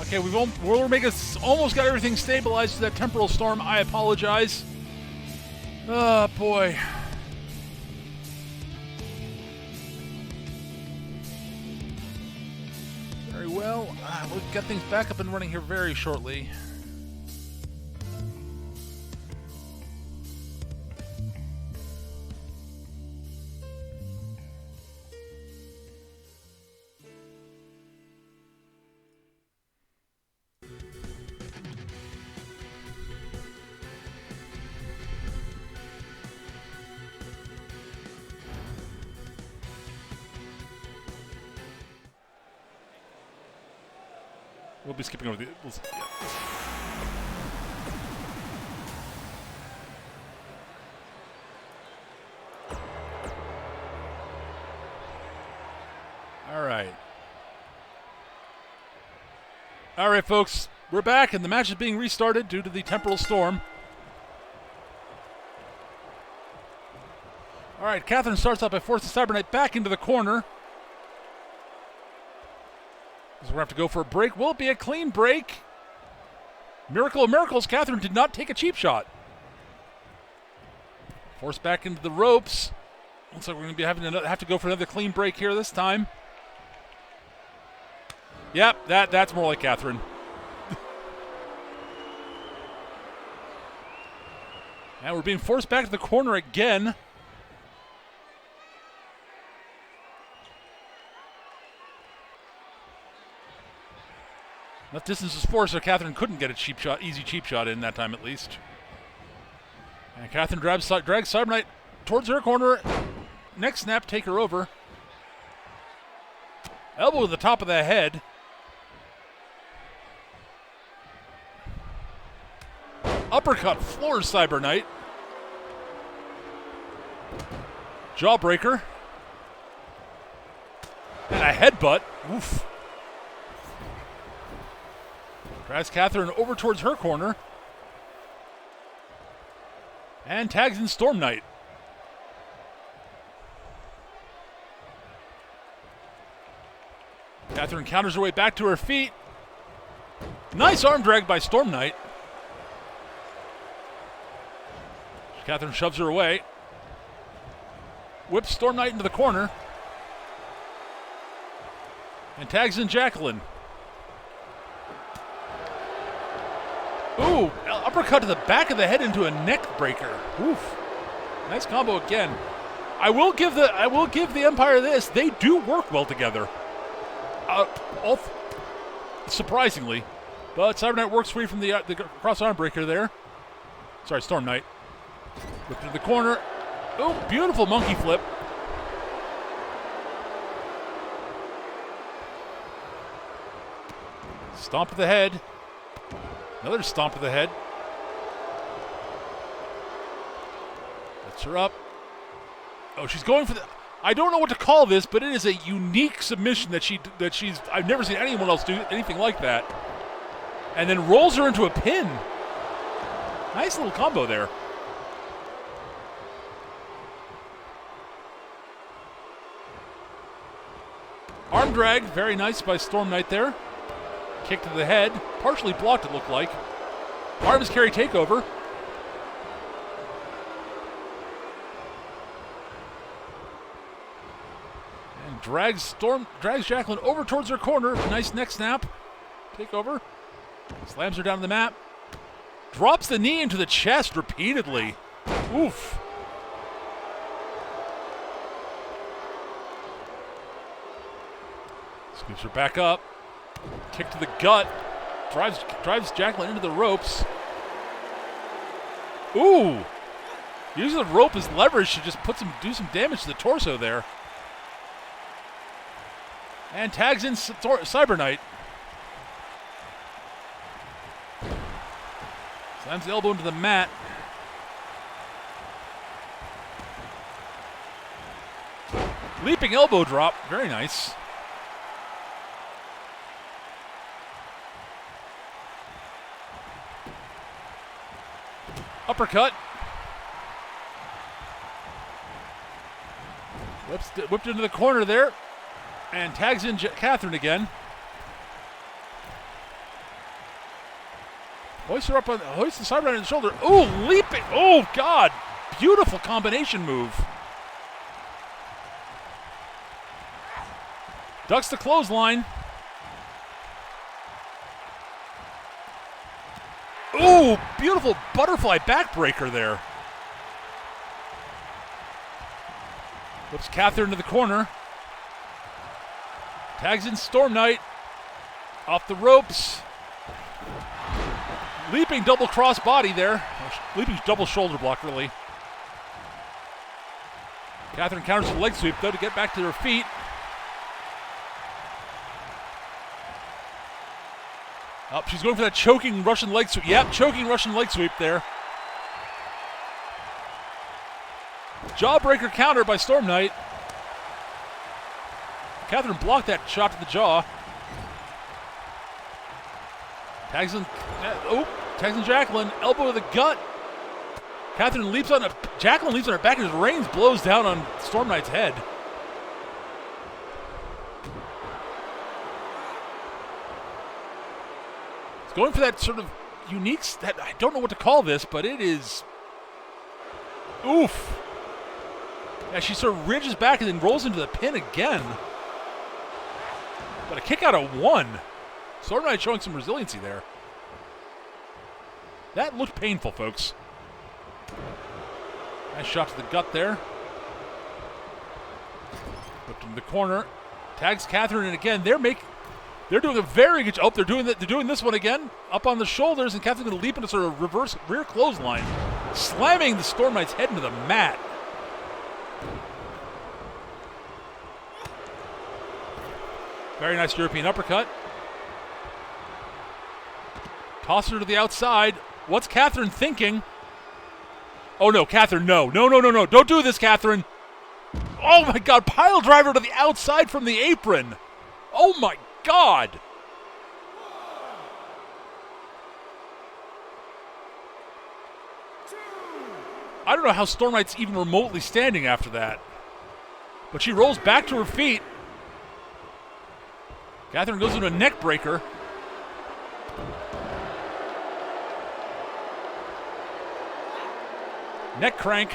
Okay, we're making almost got everything stabilized to that temporal storm. I apologize. Oh, boy. Very well. We'll get things back up and running here very shortly. We'll be skipping over the... yeah. All right, folks. We're back, and the match is being restarted due to the temporal storm. All right, Catherine starts out by forcing Cyber Knight back into the corner. So we're going to have to go for a break. Will it be a clean break? Miracle of miracles, Catherine did not take a cheap shot. Forced back into the ropes. Looks like we're going to have to go for another clean break here this time. Yep, that's more like Catherine. And we're being forced back to the corner again. Enough distance was forced, so Catherine couldn't get a easy cheap shot in that time at least. And Catherine drags Cyber Knight towards her corner. Next snap, take her over. Elbow to the top of the head. Uppercut floors Cyber Knight. Jawbreaker. And a headbutt. Oof. Drags Catherine over towards her corner. And tags in Storm Knight. Catherine counters her way back to her feet. Nice arm drag by Storm Knight. Catherine shoves her away. Whips Storm Knight into the corner. And tags in Jacqueline. Ooh, uppercut to the back of the head into a neck breaker. Oof. Nice combo again. I will give the Empire this. They do work well together. Surprisingly. But Cyber Knight works free from the cross arm breaker there. Sorry, Storm Knight. Whipped into the corner. Ooh, beautiful monkey flip. Stomp of the head. Another stomp of the head. Lifts her up. Oh, she's going for the... I don't know what to call this, but it is a unique submission that she's... I've never seen anyone else do anything like that. And then rolls her into a pin. Nice little combo there. Arm drag, very nice by Storm Knight there. Kick to the head, partially blocked it looked like. Arms carry takeover. And drags Jacqueline over towards her corner. Nice neck snap. Takeover. Slams her down to the mat. Drops the knee into the chest repeatedly. Oof. Scoops her back up. Kick to the gut. Drives Jacqueline into the ropes. Ooh. Using the rope as leverage to just do some damage to the torso there. And tags in Cyber Knight. Slams the elbow into the mat. Leaping elbow drop. Very nice. Uppercut. Whipped into the corner there. And tags in Catherine again. Hoist her up on, hoist the sideline on the shoulder. Ooh, leaping. Oh, God. Beautiful combination move. Ducks the clothesline. Ooh, beautiful butterfly backbreaker there. Whips Catherine to the corner. Tags in Storm Knight. Off the ropes. Leaping double cross body there. Leaping double shoulder block, really. Catherine counters the leg sweep, though, to get back to her feet. Oh, she's going for that choking Russian leg sweep. Yep, choking Russian leg sweep there. Jawbreaker counter by Storm Knight. Catherine blocked that shot to the jaw. Tags in Jacqueline. Elbow to the gut. Jacqueline leaps on her back as Reigns blows down on Storm Knight's head. It's going for that sort of unique, I don't know what to call this, but it is, oof. Yeah, she sort of ridges back and then rolls into the pin again. But a kick out of one. Storm Knight showing some resiliency there. That looked painful, folks. Nice shot to the gut there. Whipped into the corner. Tags Catherine, and again, they're doing a very good job. Oh, they're doing this one again. Up on the shoulders, and Catherine's going to leap into sort of reverse rear clothesline, slamming the Storm Knight's head into the mat. Very nice European uppercut. Toss her to the outside. What's Catherine thinking? Oh no, Catherine, no. No. Don't do this, Catherine. Oh my God, pile driver to the outside from the apron. Oh my God. I don't know how Storm Knight's even remotely standing after that. But she rolls back to her feet. Catherine goes into a neck breaker. Neck crank.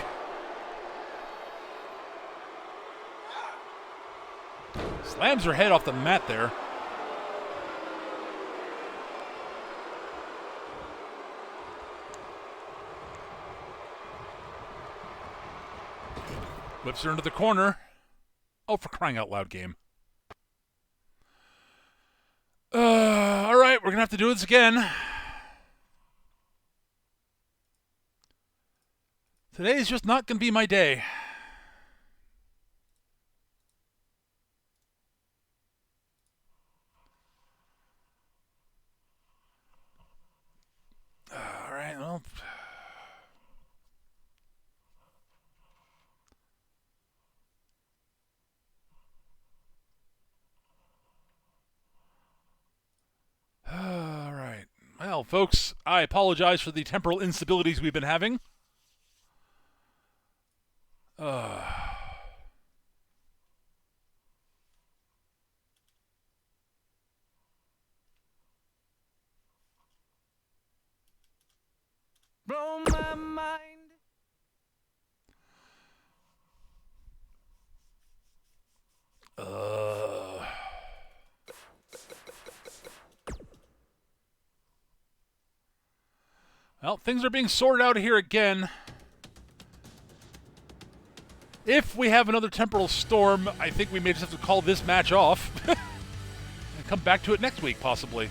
Slams her head off the mat there. Whips her into the corner. Oh, for crying out loud, game. All right, we're going to have to do this again. Today is just not going to be my day. All right, well. All right. Well, folks, I apologize for the temporal instabilities we've been having. Blow my mind. Well, things are being sorted out here again. If we have another temporal storm, I think we may just have to call this match off and come back to it next week, possibly.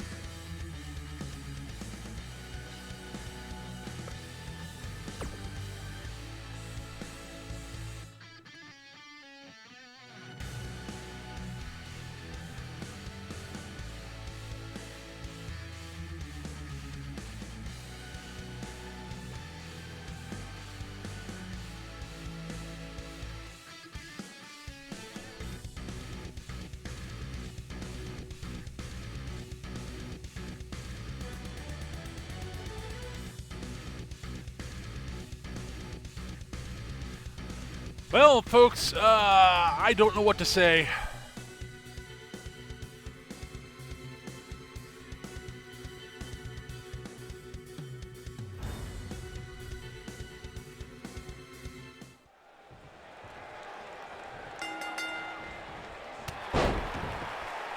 Well, folks, I don't know what to say.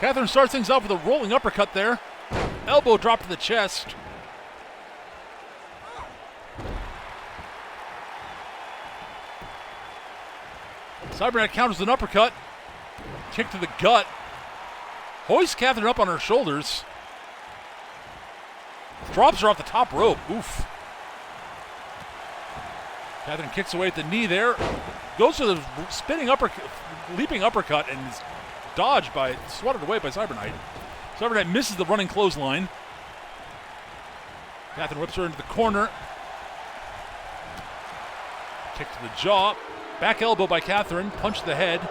Catherine starts things off with a rolling uppercut there. Elbow drop to the chest. Cybernet counters an uppercut. Kick to the gut. Hoists Catherine up on her shoulders. Drops her off the top rope. Oof. Catherine kicks away at the knee there. Goes to the spinning uppercut, leaping uppercut, and is dodged by, swatted away by Cyberknight. Cyberknight misses the running clothesline. Catherine whips her into the corner. Kick to the jaw. Back elbow by Catherine. Punch to the head.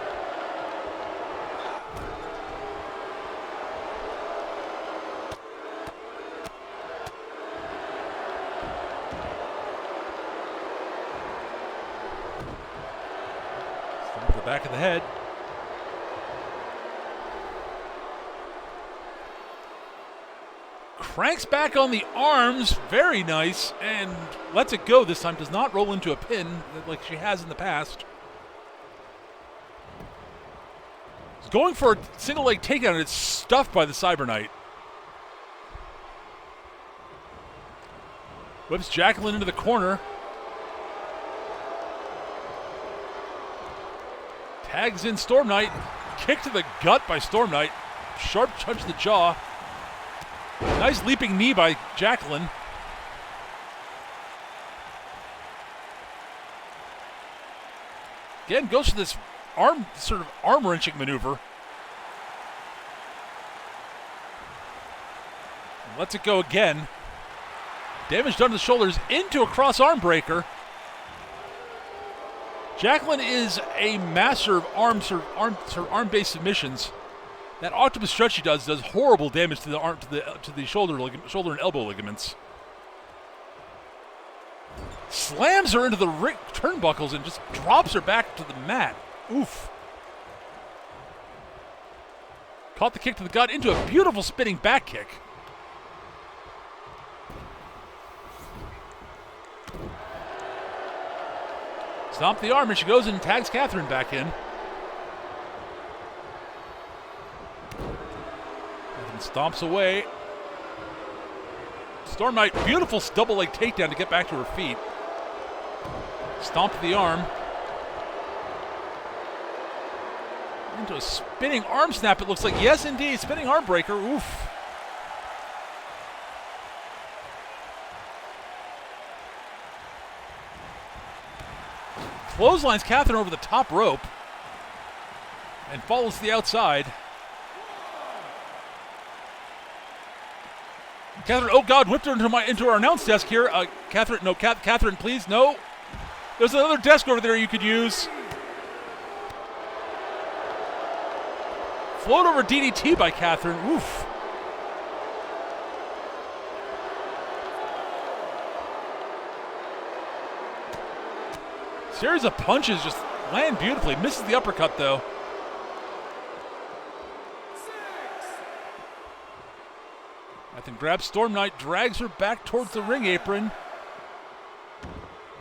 Stomp to the back of the head. Cranks back on the arms, very nice, and lets it go this time. Does not roll into a pin like she has in the past. He's going for a single leg takedown, and it's stuffed by the Cyberknight. Whips Jacqueline into the corner. Tags in Storm Knight. Kick to the gut by Storm Knight. Sharp punch to the jaw. Nice leaping knee by Jacqueline. Again, goes for this sort of arm wrenching maneuver. And lets it go again. Damage done to the shoulders into a cross arm breaker. Jacqueline is a master of arm-based submissions. That octopus stretch she does horrible damage to the arm, to the shoulder and elbow ligaments. Slams her into the turnbuckles and just drops her back to the mat. Oof. Caught the kick to the gut into a beautiful spinning back kick. Stomp the arm, and she goes and tags Catherine back in. Stomps away. Storm Knight, beautiful double leg takedown to get back to her feet. Stomp the arm. Into a spinning arm snap, it looks like. Yes, indeed, spinning arm breaker. Oof. Clotheslines Catherine over the top rope and follows the outside. Catherine, oh God, whipped her into our announce desk here. Catherine, no, Catherine, please, no. There's another desk over there you could use. Float over DDT by Catherine, oof. Series of punches just land beautifully. Misses the uppercut though. Catherine grabs Storm Knight, drags her back towards the ring apron.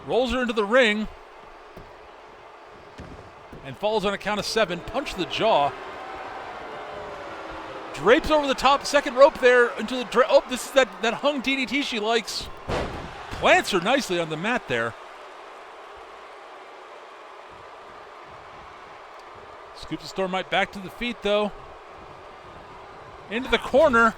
Rolls her into the ring. And falls on a count of 7. Punch to the jaw. Drapes over the top, second rope there into the... Oh, this is that hung DDT she likes. Plants her nicely on the mat there. Scoops the Storm Knight back to the feet though. Into the corner.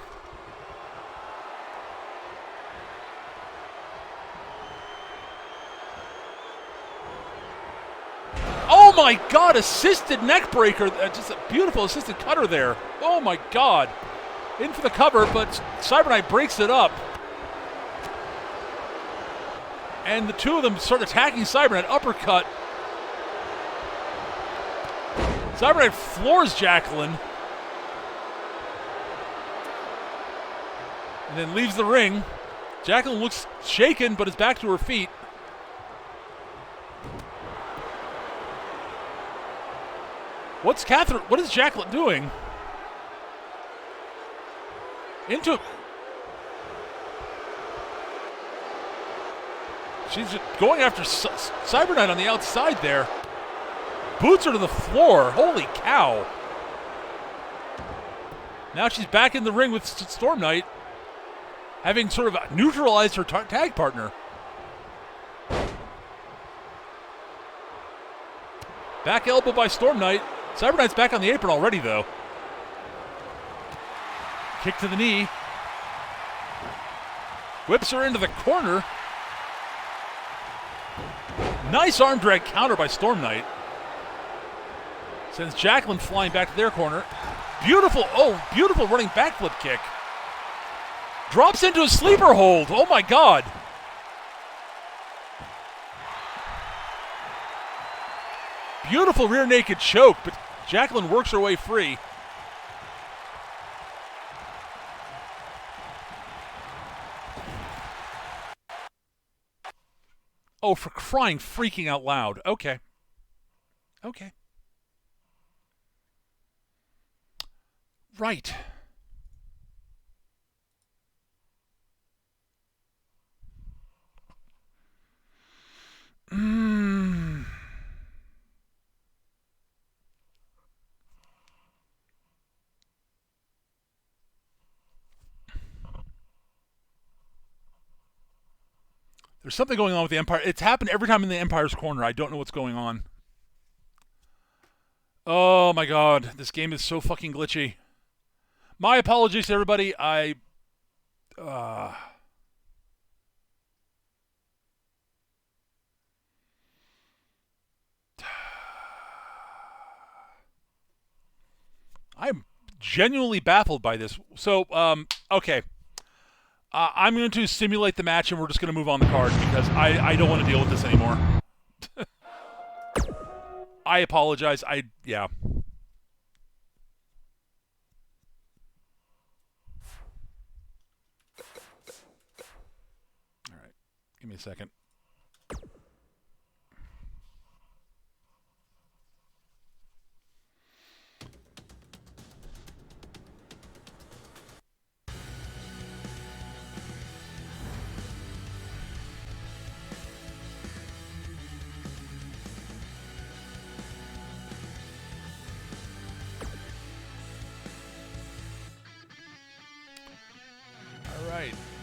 Oh my God, assisted neck breaker. Just a beautiful assisted cutter there. Oh my God. In for the cover, but Cyberknight breaks it up. And the two of them start attacking Cyberknight. Uppercut. Cyberknight floors Jacqueline. And then leaves the ring. Jacqueline looks shaken, but is back to her feet. What is Jacqueline doing? She's just going after Cyberknight on the outside there. Boots her to the floor. Holy cow. Now she's back in the ring with Storm Knight, having sort of neutralized her tag partner. Back elbow by Storm Knight. Cyber Knight's back on the apron already, though. Kick to the knee. Whips her into the corner. Nice arm drag counter by Storm Knight. Sends Jacqueline flying back to their corner. Beautiful running backflip kick. Drops into a sleeper hold. Oh my God. Beautiful rear naked choke, but Jacqueline works her way free. Oh, for crying freaking out loud. Okay. Right. There's something going on with the Empire. It's happened every time in the Empire's corner. I don't know what's going on. Oh my God, this game is so fucking glitchy. My apologies to everybody. I'm genuinely baffled by this. So, okay. I'm going to simulate the match, and we're just going to move on the card because I don't want to deal with this anymore. I apologize. Yeah. All right. Give me a second.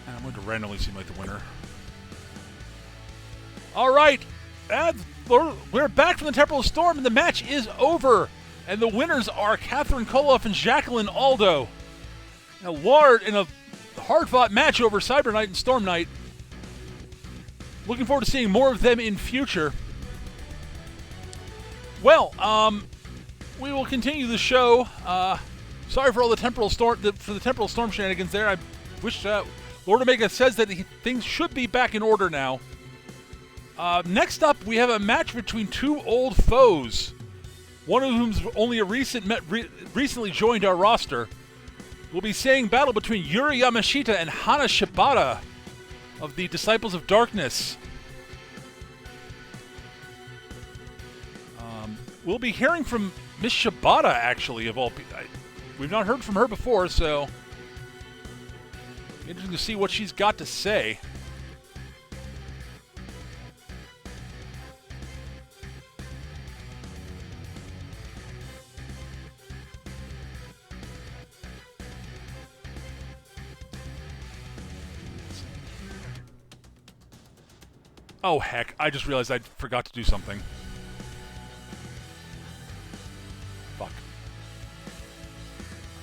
And I'm going to randomly simulate the winner. All right. We're back from the Temporal Storm, and the match is over. And the winners are Catherine Koloff and Jacqueline Aldo. In a hard-fought match over Cyber Knight and Storm Knight. Looking forward to seeing more of them in future. Well, we will continue the show. Sorry for all the Temporal Storm shenanigans there. I wish Lord Omega says that things should be back in order now. Next up, we have a match between two old foes. One of whom's only recently joined our roster. We'll be seeing battle between Yuri Yamashita and Hana Shibata of the Disciples of Darkness. We'll be hearing from Miss Shibata, actually, of all people. We've not heard from her before, so interesting to see what she's got to say. Oh, heck. I just realized I forgot to do something. Fuck.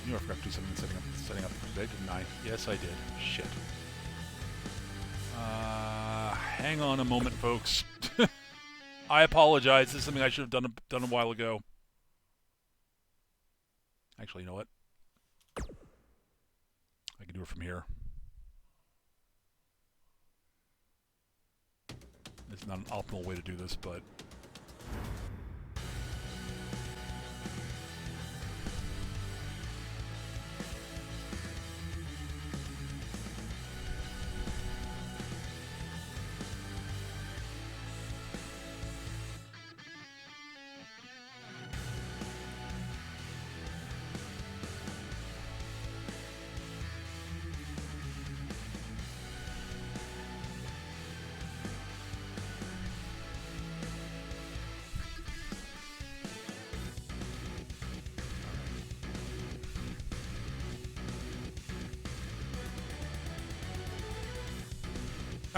I knew I forgot to do something setting up for today, didn't I? Yes, I did. Shit. Hang on a moment, folks. I apologize. This is something I should have done a while ago. Actually, you know what? I can do it from here. It's not an optimal way to do this, but...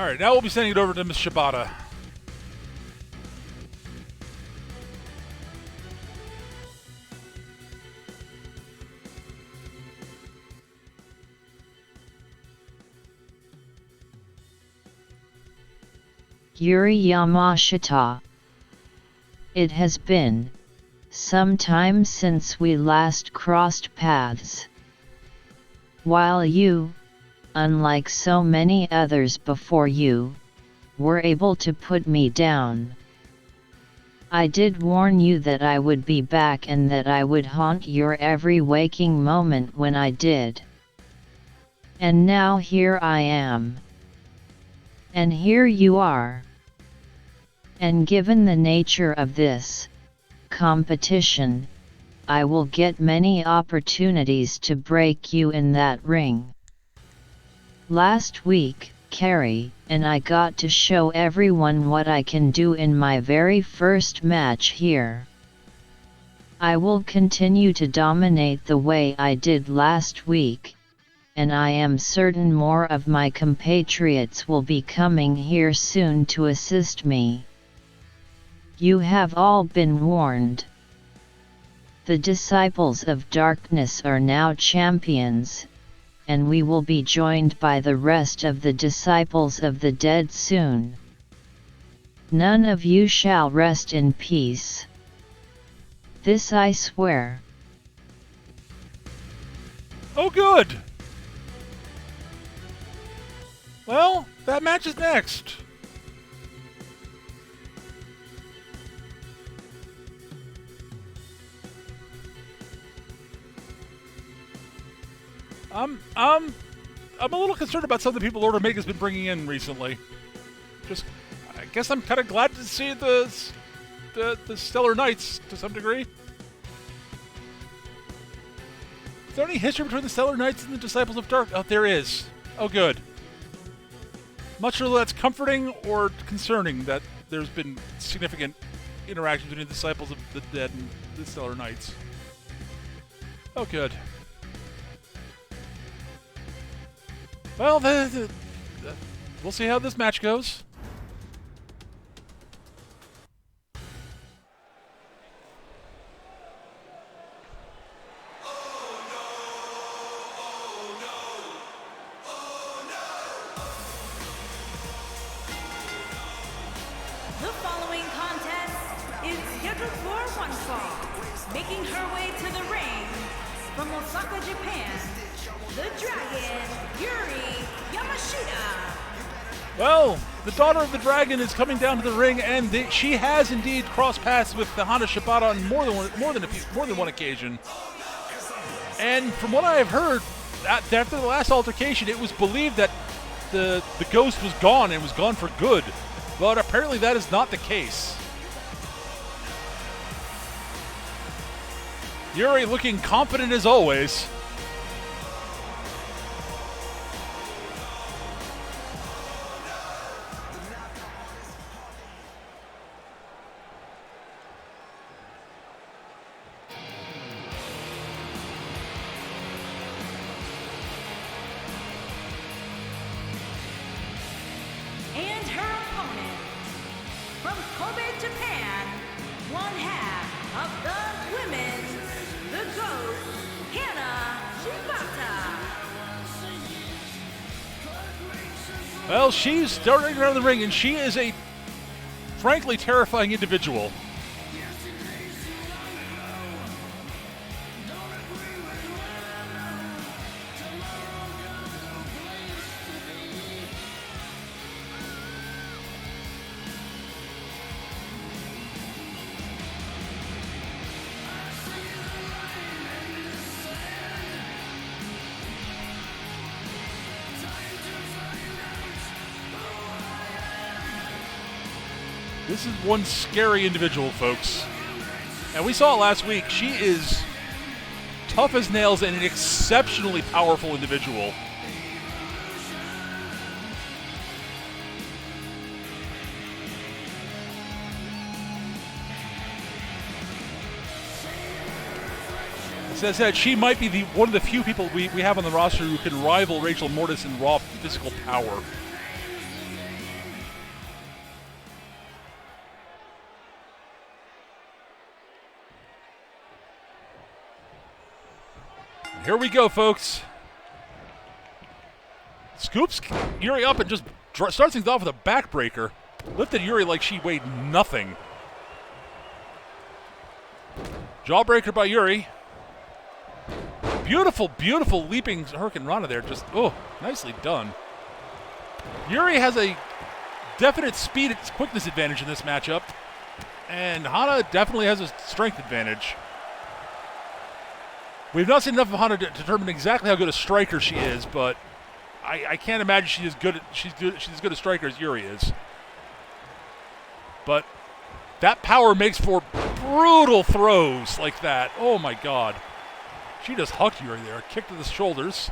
All right, now we'll be sending it over to Miss Shibata. Yuri Yamashita. It has been some time since we last crossed paths. While you, unlike so many others before you, were able to put me down, I did warn you that I would be back and that I would haunt your every waking moment when I did. And now here I am. And here you are. And given the nature of this competition, I will get many opportunities to break you in that ring. Last week, Carrie and I got to show everyone what I can do in my very first match here. I will continue to dominate the way I did last week, and I am certain more of my compatriots will be coming here soon to assist me. You have all been warned. The disciples of darkness are now champions, and we will be joined by the rest of the disciples of the dead soon. None of you shall rest in peace. This I swear. Oh, good! Well, that match is next. I'm a little concerned about some of the people Lord Omega's been bringing in recently. I guess I'm kind of glad to see the Stellar Knights to some degree. Is there any history between the Stellar Knights and the Disciples of Dark? Oh, there is. Oh, good. Much whether that's comforting or concerning that there's been significant interaction between the Disciples of the Dead and the Stellar Knights. Oh, good. Well, we'll see how this match goes. The following contest is scheduled for one fall. Making her way to the ring from Osaka, Japan, the Dragon, Yuri Yamashita. Well, the daughter of the Dragon is coming down to the ring, and she has indeed crossed paths with the Hana Shibata on more than one occasion. And from what I have heard, after the last altercation, it was believed that the ghost was gone and was gone for good. But apparently that is not the case. Yuri looking confident as always. And her opponent, from Kobe, Japan, one half of the women's, the GOAT, Hana Shibata. Well, she's starting around the ring, and she is a frankly terrifying individual. This is one scary individual, folks. And we saw it last week. She is tough as nails and an exceptionally powerful individual. As I said, she might be one of the few people we have on the roster who can rival Rachel Mortis in raw physical power. Here we go, folks. Scoops Yuri up and just starts things off with a backbreaker. Lifted Yuri like she weighed nothing. Jawbreaker by Yuri. Beautiful, beautiful leaping Hurricane Rana there. Just, oh, nicely done. Yuri has a definite speed and quickness advantage in this matchup. And Hana definitely has a strength advantage. We've not seen enough of Hana to determine exactly how good a striker she is, but I can't imagine she's as good a striker as Yuri is. But that power makes for brutal throws like that. Oh my God. She just hucked Yuri there. Kick to the shoulders.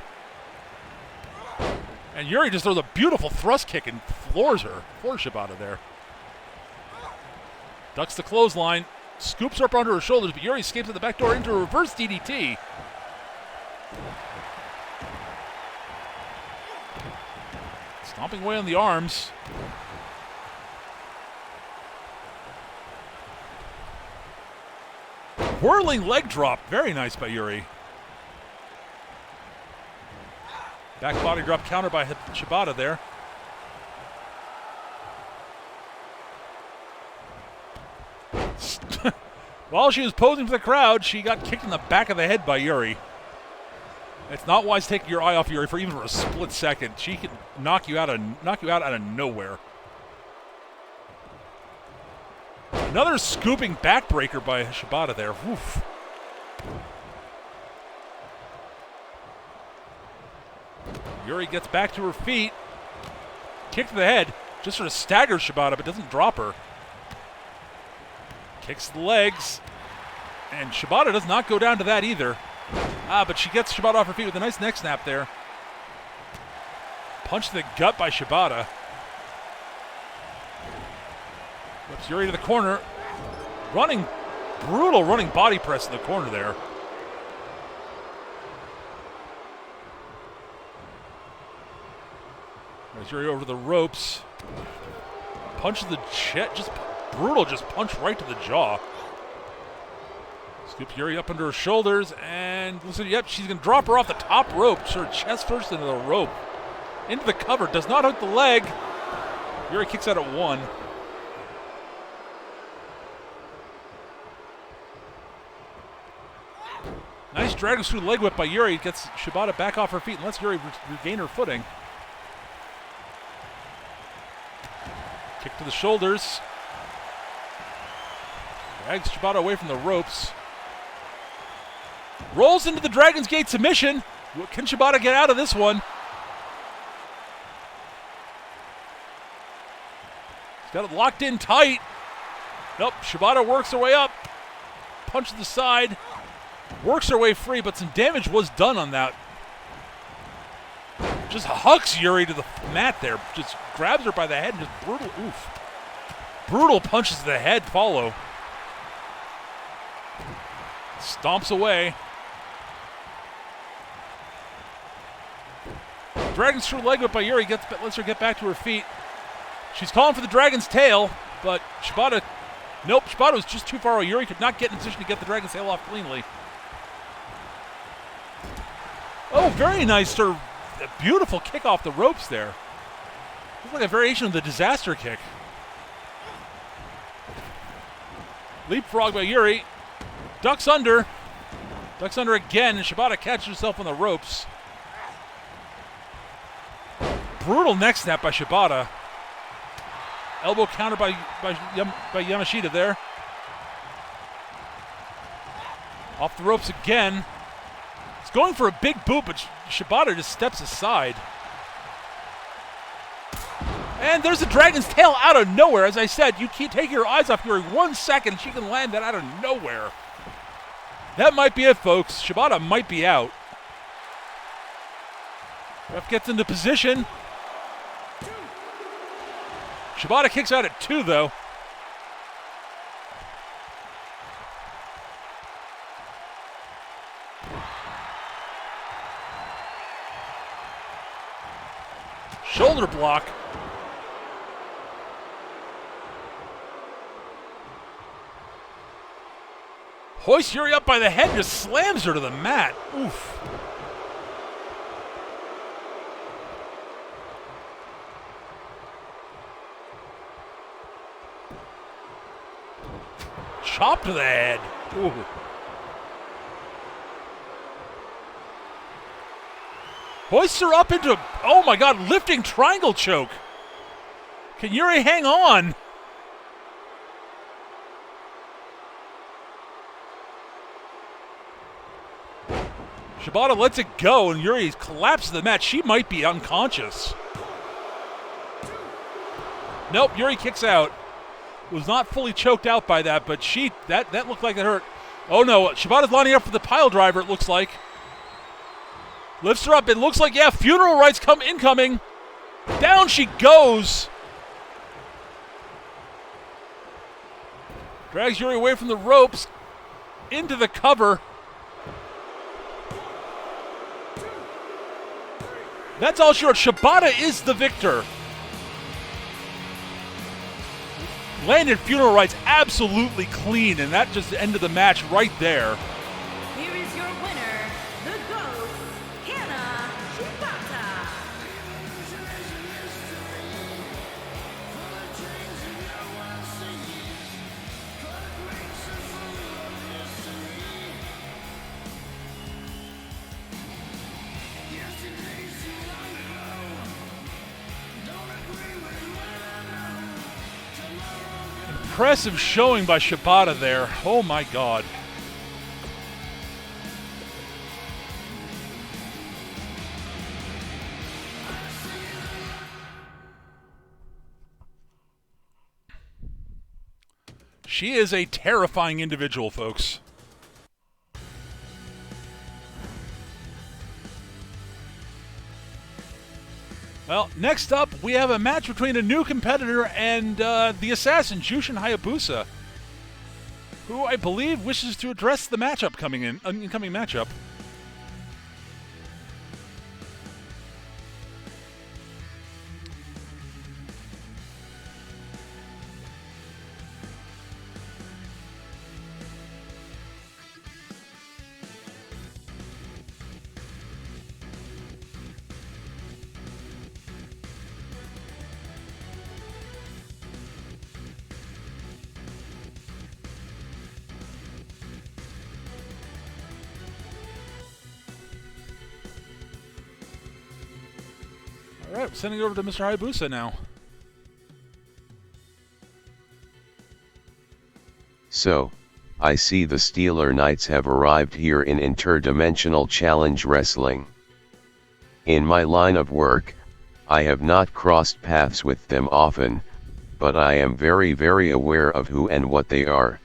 And Yuri just throws a beautiful thrust kick and floors Shibata there. Ducks the clothesline. Scoops her up onto her shoulders, but Yuri escapes at the back door into a reverse DDT. Stomping away on the arms. Whirling leg drop. Very nice by Yuri. Back body drop counter by Shibata there. While she was posing for the crowd, she got kicked in the back of the head by Yuri. It's not wise taking your eye off Yuri for even for a split second. She can knock you out of nowhere. Another scooping backbreaker by Shibata there. Oof. Yuri gets back to her feet. Kick to the head. Just sort of staggers Shibata, but doesn't drop her. Kicks the legs. And Shibata does not go down to that either. But she gets Shibata off her feet with a nice neck snap there. Punch to the gut by Shibata. Whips Yuri to the corner. Brutal running body press in the corner there. There's Yuri over the ropes. Punch to the chest, just brutal, just punch right to the jaw. Scoop Yuri up under her shoulders, and listen, yep, she's going to drop her off the top rope. Her chest first into the rope. Into the cover, does not hook the leg. Yuri kicks out at one. Nice dragon screw leg whip by Yuri. Gets Shibata back off her feet and lets Yuri regain her footing. Kick to the shoulders. Drags Shibata away from the ropes. Rolls into the Dragon's Gate submission. Can Shibata get out of this one? He's got it locked in tight. Nope, Shibata works her way up. Punch to the side. Works her way free, but some damage was done on that. Just hucks Yuri to the mat there. Just grabs her by the head and just brutal punches to the head follow. Stomps away. Dragon screw leg whip by Yuri lets her get back to her feet. She's calling for the Dragon's Tail, but Shibata was just too far away. Yuri could not get in position to get the Dragon's Tail off cleanly. Oh, very nice, sort of beautiful kick off the ropes there. Looks like a variation of the disaster kick. Leapfrog by Yuri. Ducks under. Ducks under again, and Shibata catches herself on the ropes. Brutal neck snap by Shibata. Elbow counter by Yamashita there. Off the ropes again. He's going for a big boot, but Shibata just steps aside. And there's the Dragon's Tail out of nowhere. As I said, you can't take your eyes off Yuri 1 second, and she can land that out of nowhere. That might be it, folks. Shibata might be out. Ref gets into position. Shibata kicks out at 2, though. Shoulder block. Hoists Yuri up by the head, just slams her to the mat. Oof. Chop to the head. Ooh. Hoists her up into, oh my god, lifting triangle choke. Can Yuri hang on? Shibata lets it go, and Yuri collapses the mat. She might be unconscious. Nope, Yuri kicks out. Was not fully choked out by that, but that looked like it hurt. Oh no, Shibata's lining up for the pile driver, it looks like. Lifts her up. It looks like, yeah, funeral rites incoming. Down she goes. Drags Yuri away from the ropes. Into the cover. That's all she wrote. Shibata is the victor. Landed funeral rites absolutely clean, and that just ended the match right there. Here is your winner, the GOAT, Hana Shibata. Impressive showing by Shibata there. Oh my god. She is a terrifying individual, folks. Well, next up, we have a match between a new competitor and the assassin, Jushin Hayabusa, who I believe wishes to address the matchup incoming matchup. All right, sending it over to Mr. Hayabusa now. So, I see the Steeler Knights have arrived here in Interdimensional Challenge Wrestling. In my line of work, I have not crossed paths with them often, but I am very aware of who and what they are.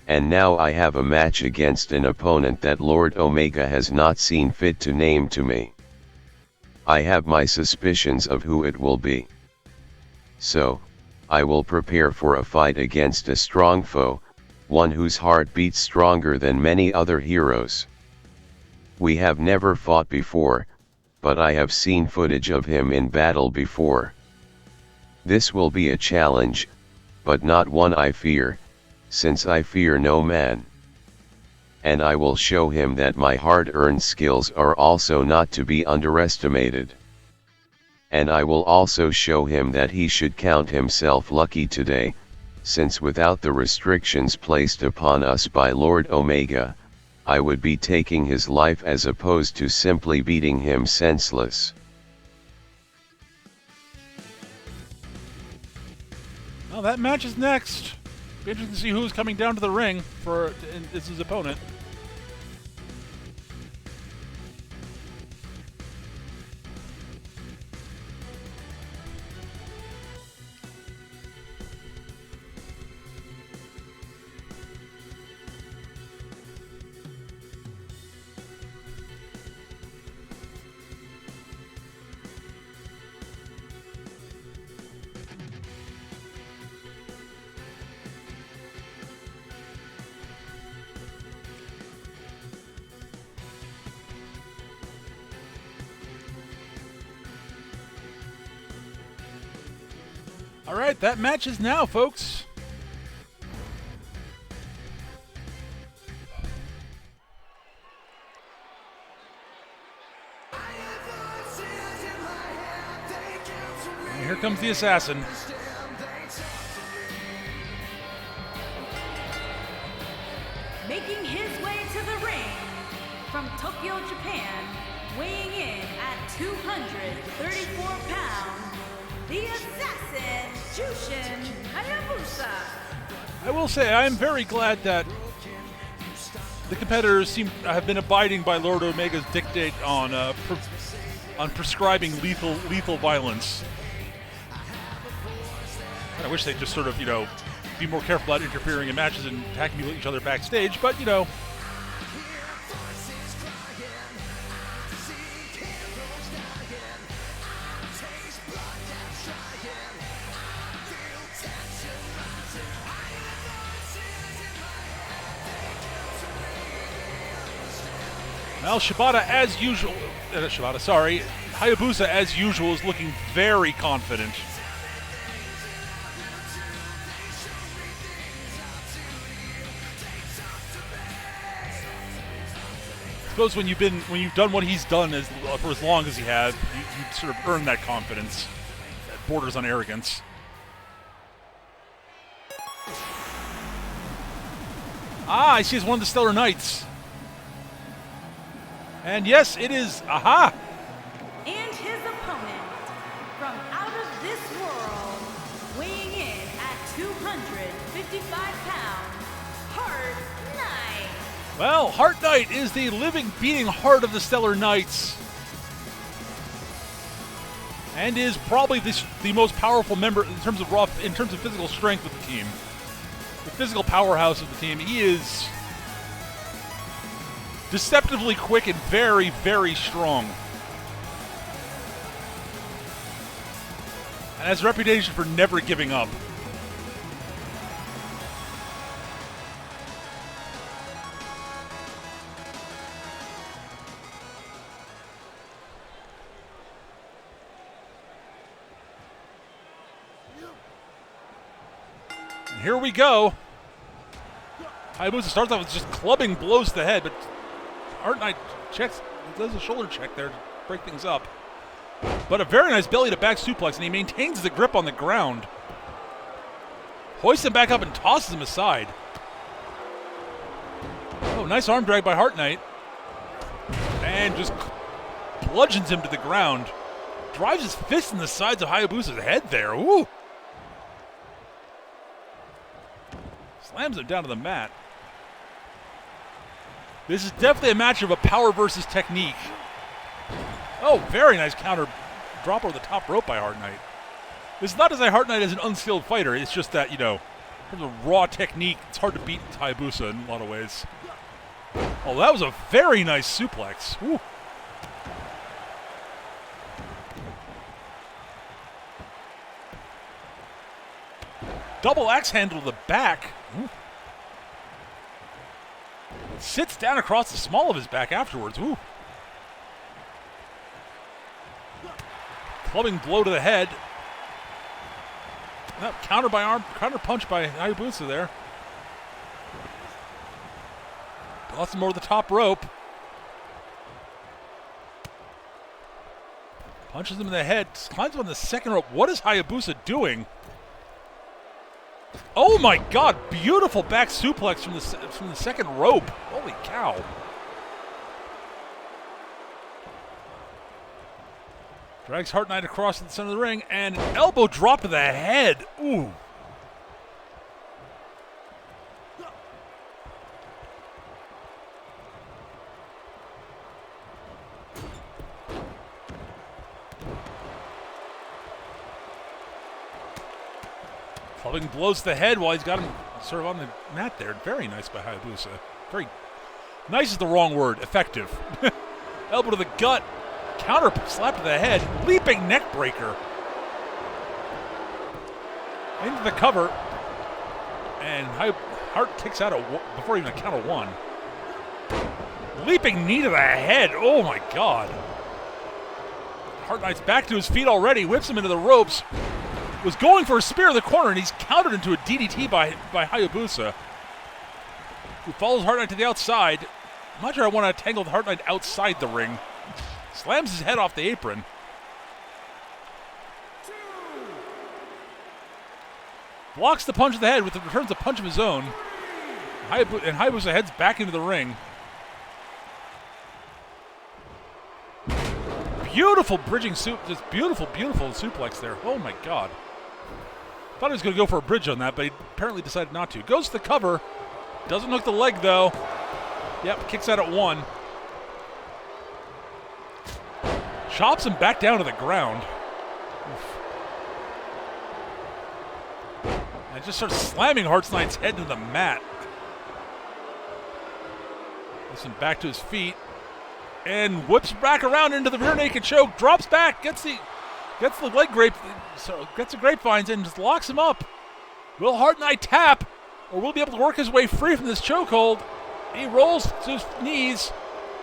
And now I have a match against an opponent that Lord Omega has not seen fit to name to me. I have my suspicions of who it will be. So, I will prepare for a fight against a strong foe, one whose heart beats stronger than many other heroes. We have never fought before, but I have seen footage of him in battle before. This will be a challenge, but not one I fear, since I fear no man. And I will show him that my hard-earned skills are also not to be underestimated. And I will also show him that he should count himself lucky today, since without the restrictions placed upon us by Lord Omega, I would be taking his life as opposed to simply beating him senseless. Well, that match is next. Be interesting to see who's coming down to the ring for his opponent. All right, that match is now, folks. And here comes the assassin. Making his way to the ring from Tokyo, Japan, weighing in at 234 pounds, the assassin, Jushin Hayabusa. I will say I am very glad that the competitors seem to have been abiding by Lord Omega's dictate on prescribing lethal violence. I wish they'd just sort of, be more careful about interfering in matches and attacking each other backstage, but, Well, Hayabusa, as usual, is looking very confident. I suppose when you've done what he's done for as long as he has, you sort of earn that confidence that borders on arrogance. I see it's one of the Stellar Knights. And yes, it is. Aha! And his opponent, from out of this world, weighing in at 255 pounds, Heart Knight. Well, Heart Knight is the living, beating heart of the Stellar Knights. And is probably the most powerful member in terms of physical strength of the team. The physical powerhouse of the team. He is deceptively quick and very, very strong. And has a reputation for never giving up. And here we go. Hayabusa starts off with just clubbing blows to the head, but Heart Knight does a shoulder check there to break things up. But a very nice belly to back suplex, and he maintains the grip on the ground. Hoists him back up and tosses him aside. Oh, nice arm drag by Heart Knight. And just bludgeons him to the ground. Drives his fist in the sides of Hayabusa's head there. Ooh. Slams him down to the mat. This is definitely a match of a power versus technique. Oh, very nice counter drop over the top rope by Heart Knight. This is not to say Heart Knight is an unskilled fighter. It's just that, in terms of raw technique, it's hard to beat Hayabusa in a lot of ways. Oh, that was a very nice suplex. Woo. Double axe handle to the back. Ooh. Sits down across the small of his back afterwards. Ooh. Clubbing blow to the head. Counter punch by Hayabusa there. Lots more to the top rope. Punches him in the head. Climbs on the second rope. What is Hayabusa doing? Oh my God! Beautiful back suplex from the second rope. Holy cow! Drags Heart Knight across to the center of the ring, and an elbow drop to the head. Ooh! Clubbing blows the head while he's got him sort of on the mat there. Very nice by Hayabusa. Very nice is the wrong word. Effective. Elbow to the gut. Counter slap to the head. Leaping neck breaker. Into the cover. And Hart kicks out before even a count of one. Leaping knee to the head. Oh my God. Heart Knight's back to his feet already. Whips him into the ropes. Was going for a spear in the corner, and he's countered into a DDT by Hayabusa, who follows Heart Knight to the outside. I'm not sure I want to tangle the Heart Knight outside the ring. Slams his head off the apron. Blocks the punch of the head with the returns a punch of his own. And Hayabusa heads back into the ring. Beautiful bridging just beautiful suplex there. Oh my god. Thought he was going to go for a bridge on that, but he apparently decided not to. Goes to the cover. Doesn't hook the leg though. Yep, kicks out at 1. Chops him back down to the ground. Oof. And just starts slamming Hearts Knight's head into the mat. Gets him back to his feet. And whips back around into the rear naked choke. Drops back. Gets the leg grape. So gets the grapevines and just locks him up. Will Heart Knight tap? Or will he be able to work his way free from this chokehold? He rolls to his knees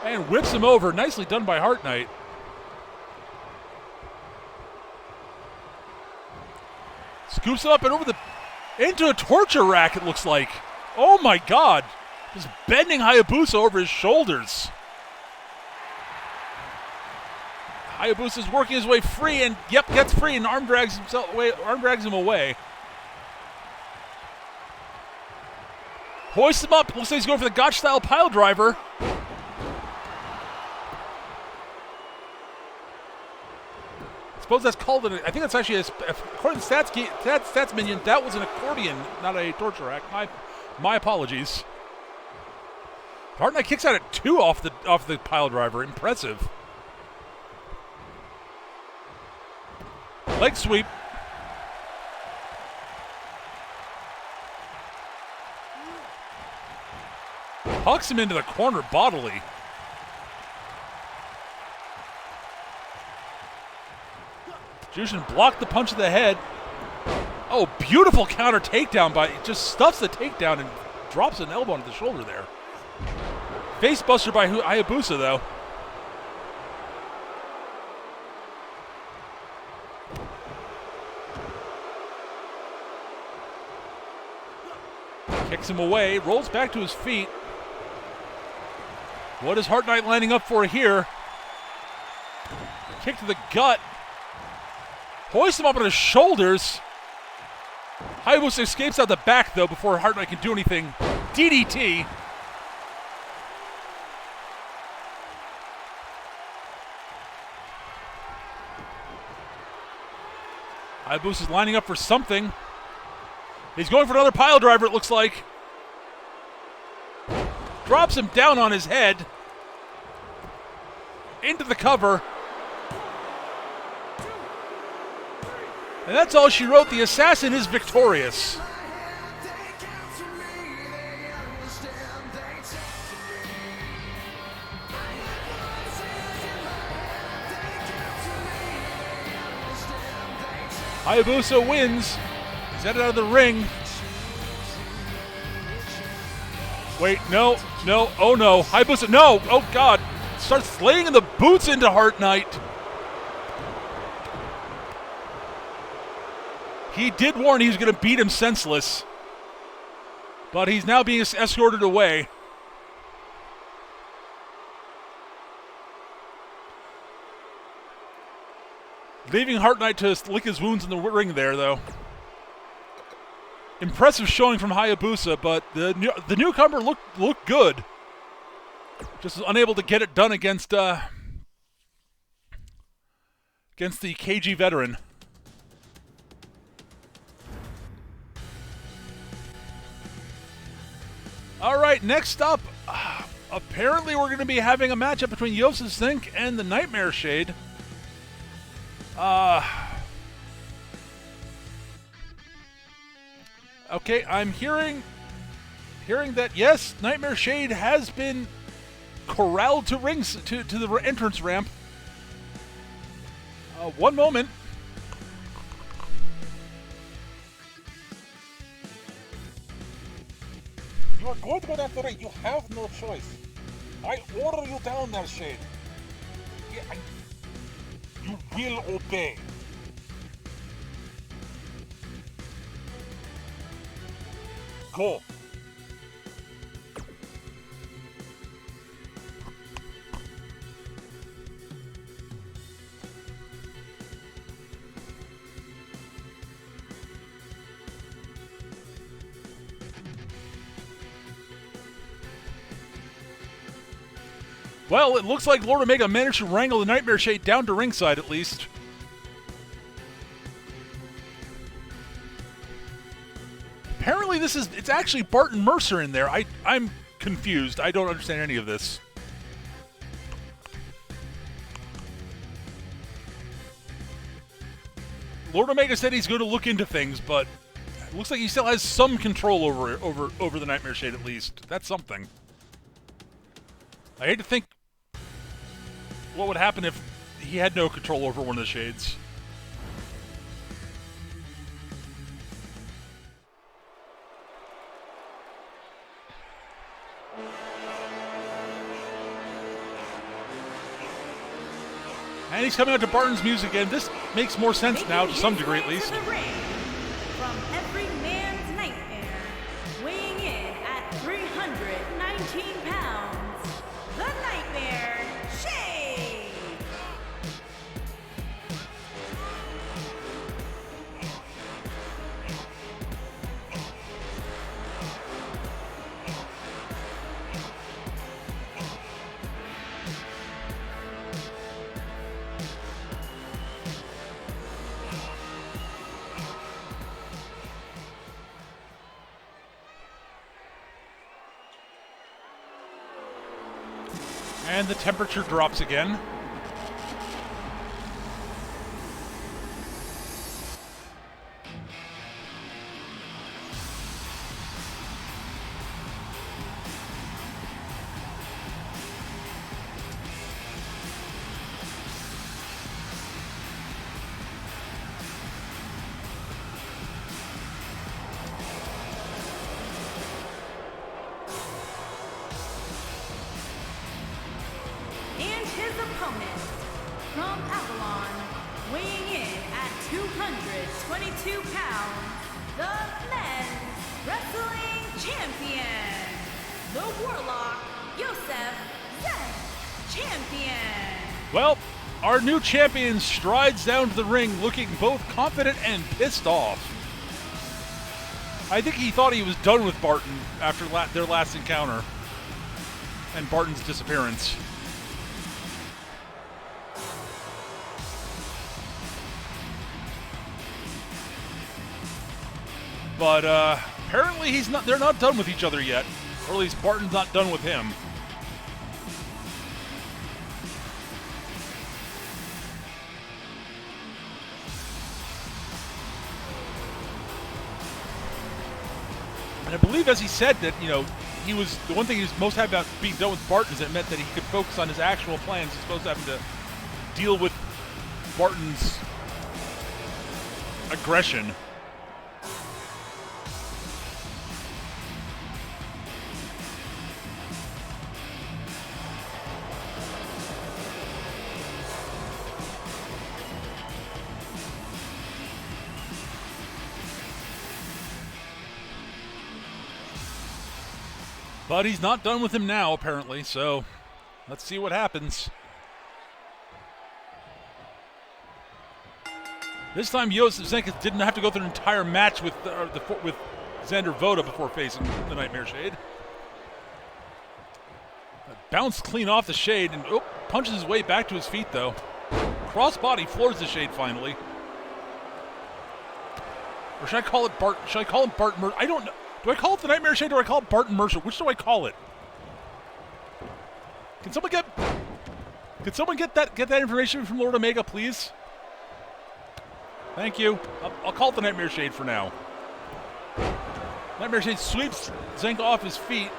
and whips him over. Nicely done by Heart Knight. Scoops him up and into a torture rack, it looks like. Oh my god. Just bending Hayabusa over his shoulders. Hayabusa's working his way free and gets free and arm drags him away. Hoists him up. Looks like he's going for the Gotch-style pile driver. I suppose that's called I think that's actually, according to stats minion, that was an accordion, not a torture rack. My apologies. Heart Knight kicks out at 2 off the pile driver. Impressive. Leg sweep. Hucks him into the corner bodily. Jushin blocked the punch to the head. Oh, beautiful counter takedown just stuffs the takedown and drops an elbow onto the shoulder there. Face buster by Hayabusa though. Kicks him away, rolls back to his feet. What is Heart Knight lining up for here? Kick to the gut. Hoists him up on his shoulders. Hayabusa escapes out the back, though, before Heart Knight can do anything. DDT. Hayabusa's lining up for something. He's going for another pile driver, it looks like. Drops him down on his head. Into the cover. And that's all she wrote. The assassin is victorious. Hayabusa wins. He's headed out of the ring. Wait, no, oh no. Hayabusa, no, oh god. Starts slaying the boots into Heart Knight. He did warn he was going to beat him senseless. But he's now being escorted away. Leaving Heart Knight to lick his wounds in the ring there, though. Impressive showing from Hayabusa, but the newcomer looked good. Just unable to get it done against the KG veteran. All right, next up, apparently we're going to be having a matchup between Yosef Zink and the Nightmare Shade. Okay, I'm hearing that yes, Nightmare Shade has been corralled to the entrance ramp. One moment. You are going to go down the ring. You have no choice. I order you down there, Shade. You will obey. Go. Well, it looks like Lord Omega managed to wrangle the Nightmare Shade down to ringside at least. Apparently it's actually Barton Mercer in there. I'm confused. I don't understand any of this. Lord Omega said he's going to look into things, but it looks like he still has some control over the Nightmare Shade at least. That's something. I hate to think what would happen if he had no control over one of the shades. And he's coming out to Barton's music again. This makes more sense now, to some degree at least. From every man's nightmare, weighing in at 319 pounds, the Nightmare Shade. And the temperature drops again. And his opponent, from Avalon, weighing in at 222 pounds, the men's wrestling champion, the Warlock, Yosef Zen champion. Well, our new champion strides down to the ring looking both confident and pissed off. I think he thought he was done with Barton after their last encounter and Barton's disappearance. But apparently they're not done with each other yet. Or at least Barton's not done with him. And I believe, as he said, that, he was the one thing he was most happy about being done with Barton is that it meant that he could focus on his actual plans as opposed to having to deal with Barton's aggression. But he's not done with him now, apparently, so let's see what happens. This time, Josef Zenkus didn't have to go through an entire match with Xander Voda before facing the Nightmare Shade. Bounced clean off the Shade and punches his way back to his feet, though. Crossbody floors the Shade finally. Or should I call it Bart? Should I call him Bart Mercer? I don't know. Do I call it the Nightmare Shade or do I call it Barton Mercer? Which do I call it? Can someone get that information from Lord Omega, please? Thank you. I'll call it the Nightmare Shade for now. Nightmare Shade sweeps Zenk off his feet.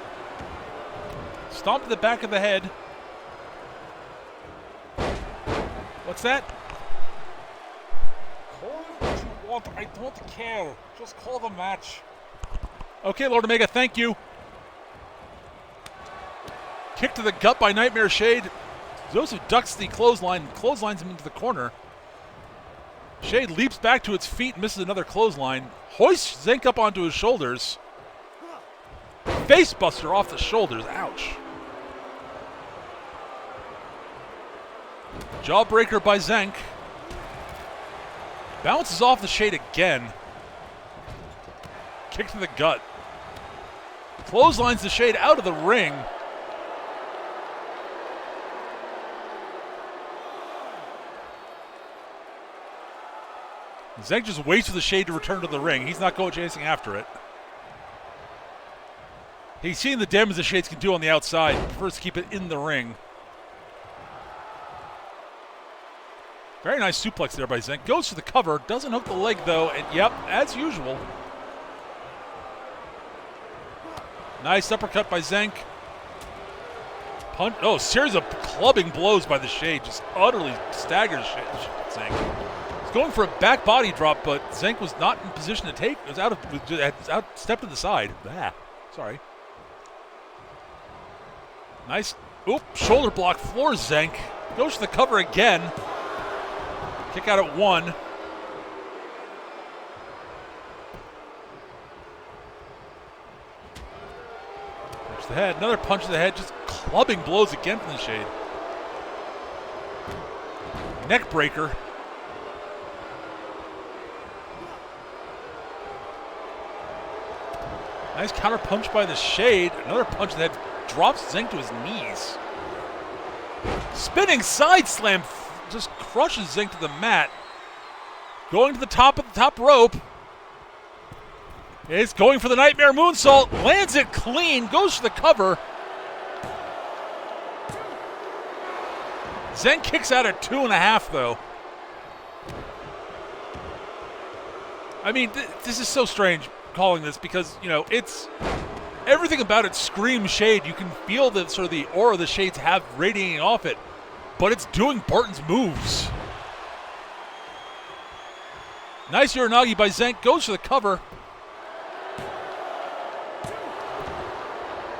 Stomp to the back of the head. What's that? Call it what you want. I don't care. Just call the match. Okay, Lord Omega, thank you. Kick to the gut by Nightmare Shade. Joseph ducks the clothesline and clotheslines him into the corner. Shade leaps back to its feet and misses another clothesline. Hoists Zenk up onto his shoulders. Facebuster off the shoulders. Ouch. Jawbreaker by Zenk. Bounces off the Shade again. Kick to the gut. Clotheslines the Shade out of the ring. Zenk just waits for the Shade to return to the ring. He's not going chasing after it. He's seeing the damage the Shades can do on the outside. He prefers to keep it in the ring. Very nice suplex there by Zenk. Goes for the cover. Doesn't hook the leg, though. And, yep, as usual. Nice uppercut by Zenk. Punch. Oh, series of clubbing blows by the Shade. Just utterly staggers Zenk. He's going for a back body drop, but Zenk was not in position to take. It was stepped to the side. Sorry. Nice. Oop, shoulder block, floors Zenk. Goes for the cover again. Kick out at 1. Punch to the head. Another punch to the head. Just clubbing blows again from the Shade. Neck breaker. Nice counter punch by the Shade. Another punch to the head. Drops Zenk to his knees. Spinning side slam. Just crushes Zenk to the mat. Going to the top of the top rope. It's going for the Nightmare Moonsault. Lands it clean. Goes for the cover. Zenk kicks out at 2.5, though. I mean, this is so strange calling this because, you know, it's... Everything about it screams Shade. You can feel the sort of the aura the Shades have radiating off it. But it's doing Barton's moves. Nice Uranagi by Zenk. Goes for the cover.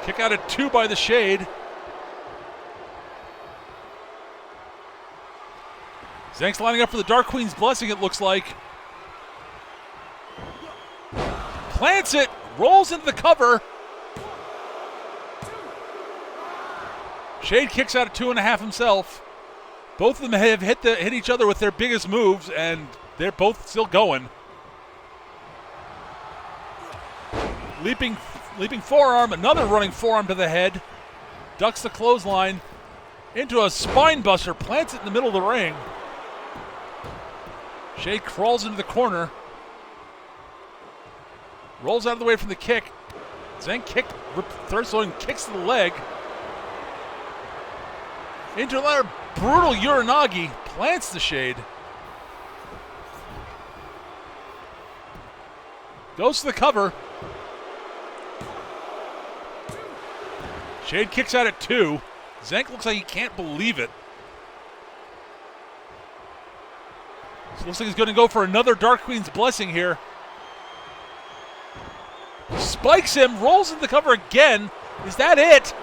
Kick out at 2 by the Shade. Zenk's lining up for the Dark Queen's Blessing, it looks like. Plants it. Rolls into the cover. Shade kicks out at 2.5 himself. Both of them have hit each other with their biggest moves, and they're both still going. Leaping forearm, another running forearm to the head. Ducks the clothesline into a spine buster, plants it in the middle of the ring. Shade crawls into the corner. Rolls out of the way from the kick. Zenk third swing, kicks to the leg. Into another brutal Uranagi, plants the Shade. Goes to the cover. Shade kicks out at 2. Zenk looks like he can't believe it. So looks like he's going to go for another Dark Queen's Blessing here. Spikes him, rolls into the cover again. Is that it?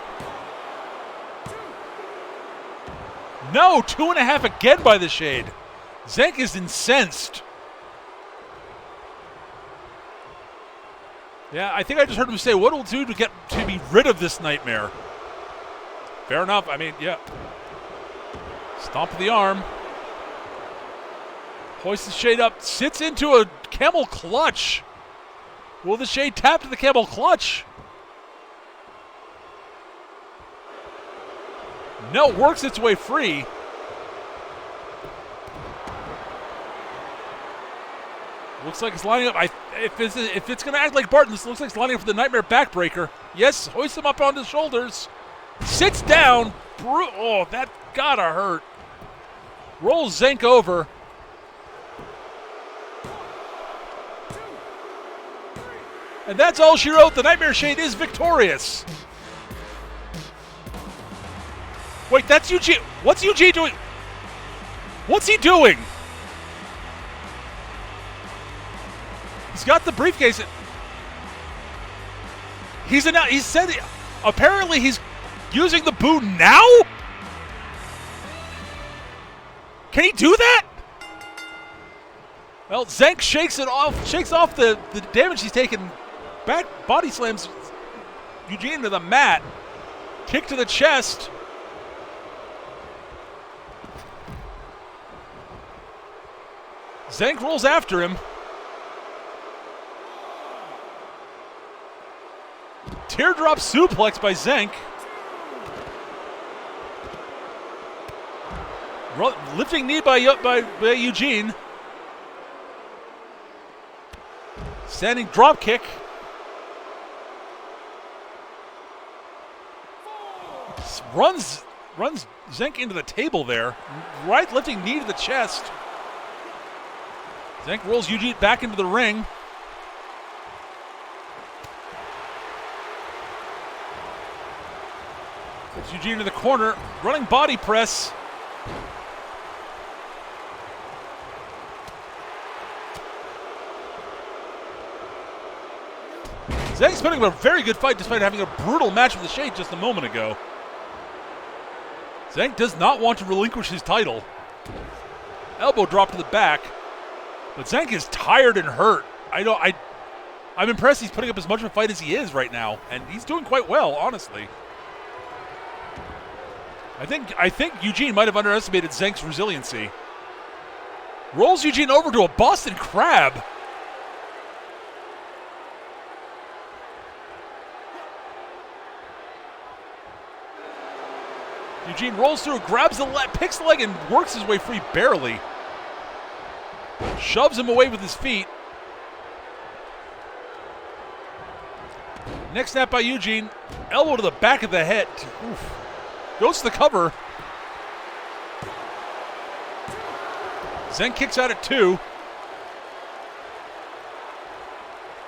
No, 2.5 again by the Shade. Zenk is incensed. Yeah, I think I just heard him say, what will do to be rid of this nightmare? Fair enough. I mean, yeah. Stomp of the arm. Hoists the Shade up. Sits into a camel clutch. Will the Shade tap to the camel clutch? No, works its way free. Looks like it's lining up. If it's going to act like Barton, this looks like it's lining up for the Nightmare Backbreaker. Yes, hoist him up on his shoulders. Sits down. Oh, that gotta hurt. Rolls Zenk over. And that's all she wrote. The Nightmare Shade is victorious. Wait, that's Eugene. What's Eugene doing? What's he doing? He's got the briefcase. He said apparently he's using the boo now? Can he do that? Well, Zenk shakes off the damage he's taken. Back body slams Eugene into the mat. Kick to the chest. Zenk rolls after him. Teardrop suplex by Zenk. Lifting knee by Eugene. Standing drop kick. Runs Zenk into the table there. Right lifting knee to the chest. Zenk rolls Eugene back into the ring. Puts Eugene in the corner. Running body press. Zenk's putting up a very good fight despite having a brutal match with the Shade just a moment ago. Zenk does not want to relinquish his title. Elbow drop to the back. But Zenk is tired and hurt. I'm impressed he's putting up as much of a fight as he is right now. And he's doing quite well, honestly. I think Eugene might have underestimated Zenk's resiliency. Rolls Eugene over to a Boston Crab. Eugene rolls through, grabs the leg, picks the leg, and works his way free barely. Shoves him away with his feet. Next snap by Eugene. Elbow to the back of the head. Oof. Goes to the cover. Zenk kicks out at 2.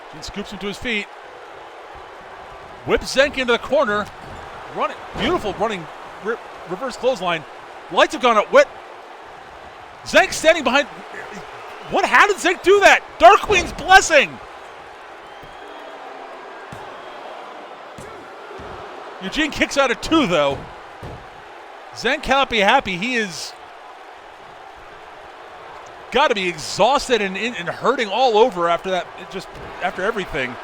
Eugene scoops him to his feet. Whips Zenk into the corner. Running, beautiful running reverse clothesline. Lights have gone out. What? Zenk standing behind. What? How did Zenk do that? Dark Queen's blessing. Eugene kicks out at 2, though. Zenk cannot be happy. He is got to be exhausted and hurting all over after that. After everything.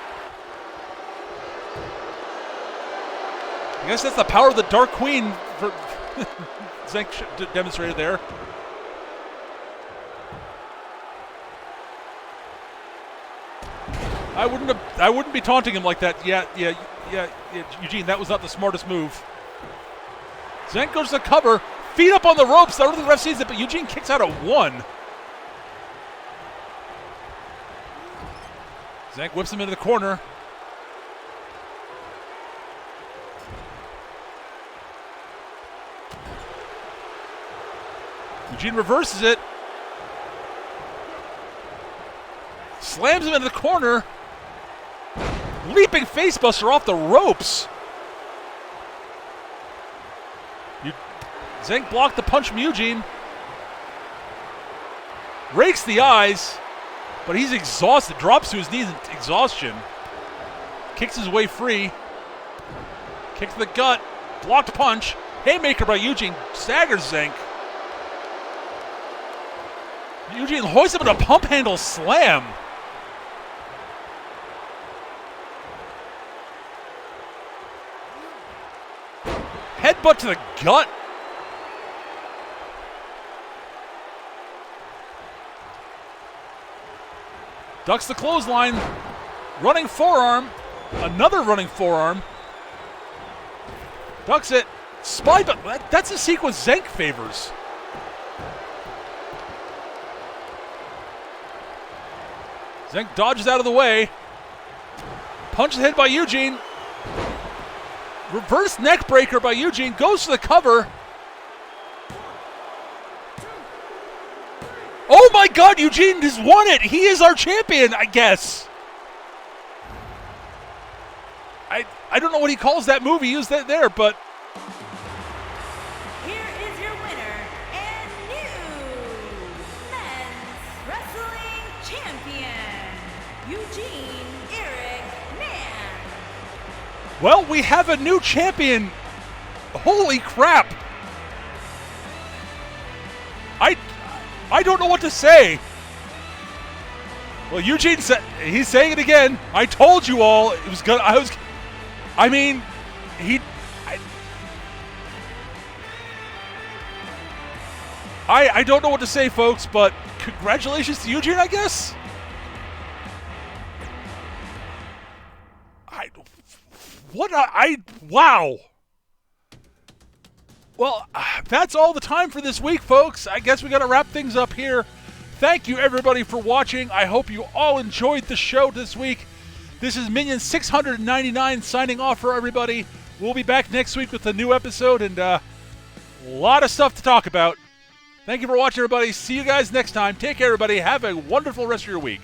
I guess that's the power of the Dark Queen for Zenk demonstrated there. I wouldn't be taunting him like that. Yeah, Eugene, that was not the smartest move. Zenk goes to the cover, feet up on the ropes. I don't think the ref sees it, but Eugene kicks out at 1. Zenk whips him into the corner. Eugene reverses it. Slams him into the corner. Leaping facebuster off the ropes. Zenk blocked the punch from Eugene. Rakes the eyes, but he's exhausted. Drops to his knees in exhaustion. Kicks his way free. Kick to the gut. Blocked punch. Haymaker by Eugene. Staggers Zenk. Eugene hoists him in a pump handle slam. Headbutt to the gut. Ducks the clothesline. Running forearm. Another running forearm. Ducks it. Spy, but that's a sequence Zenk favors. Zenk dodges out of the way. Punches hit by Eugene. Reverse neck breaker by Eugene. Goes to the cover. Oh my God, Eugene has won it. He is our champion, I guess. I don't know what he calls that move. He used that there, but. Here is your winner and new men's wrestling champion, Eugene Eric Mann. Well, we have a new champion. Holy crap. I don't know what to say. Well, Eugene said, he's saying it again. I told you all it was good. I don't know what to say, folks, but congratulations to Eugene, I guess. Wow. Well, that's all the time for this week, folks. I guess we got to wrap things up here. Thank you, everybody, for watching. I hope you all enjoyed the show this week. This is Minion 699 signing off for everybody. We'll be back next week with a new episode and a lot of stuff to talk about. Thank you for watching, everybody. See you guys next time. Take care, everybody. Have a wonderful rest of your week.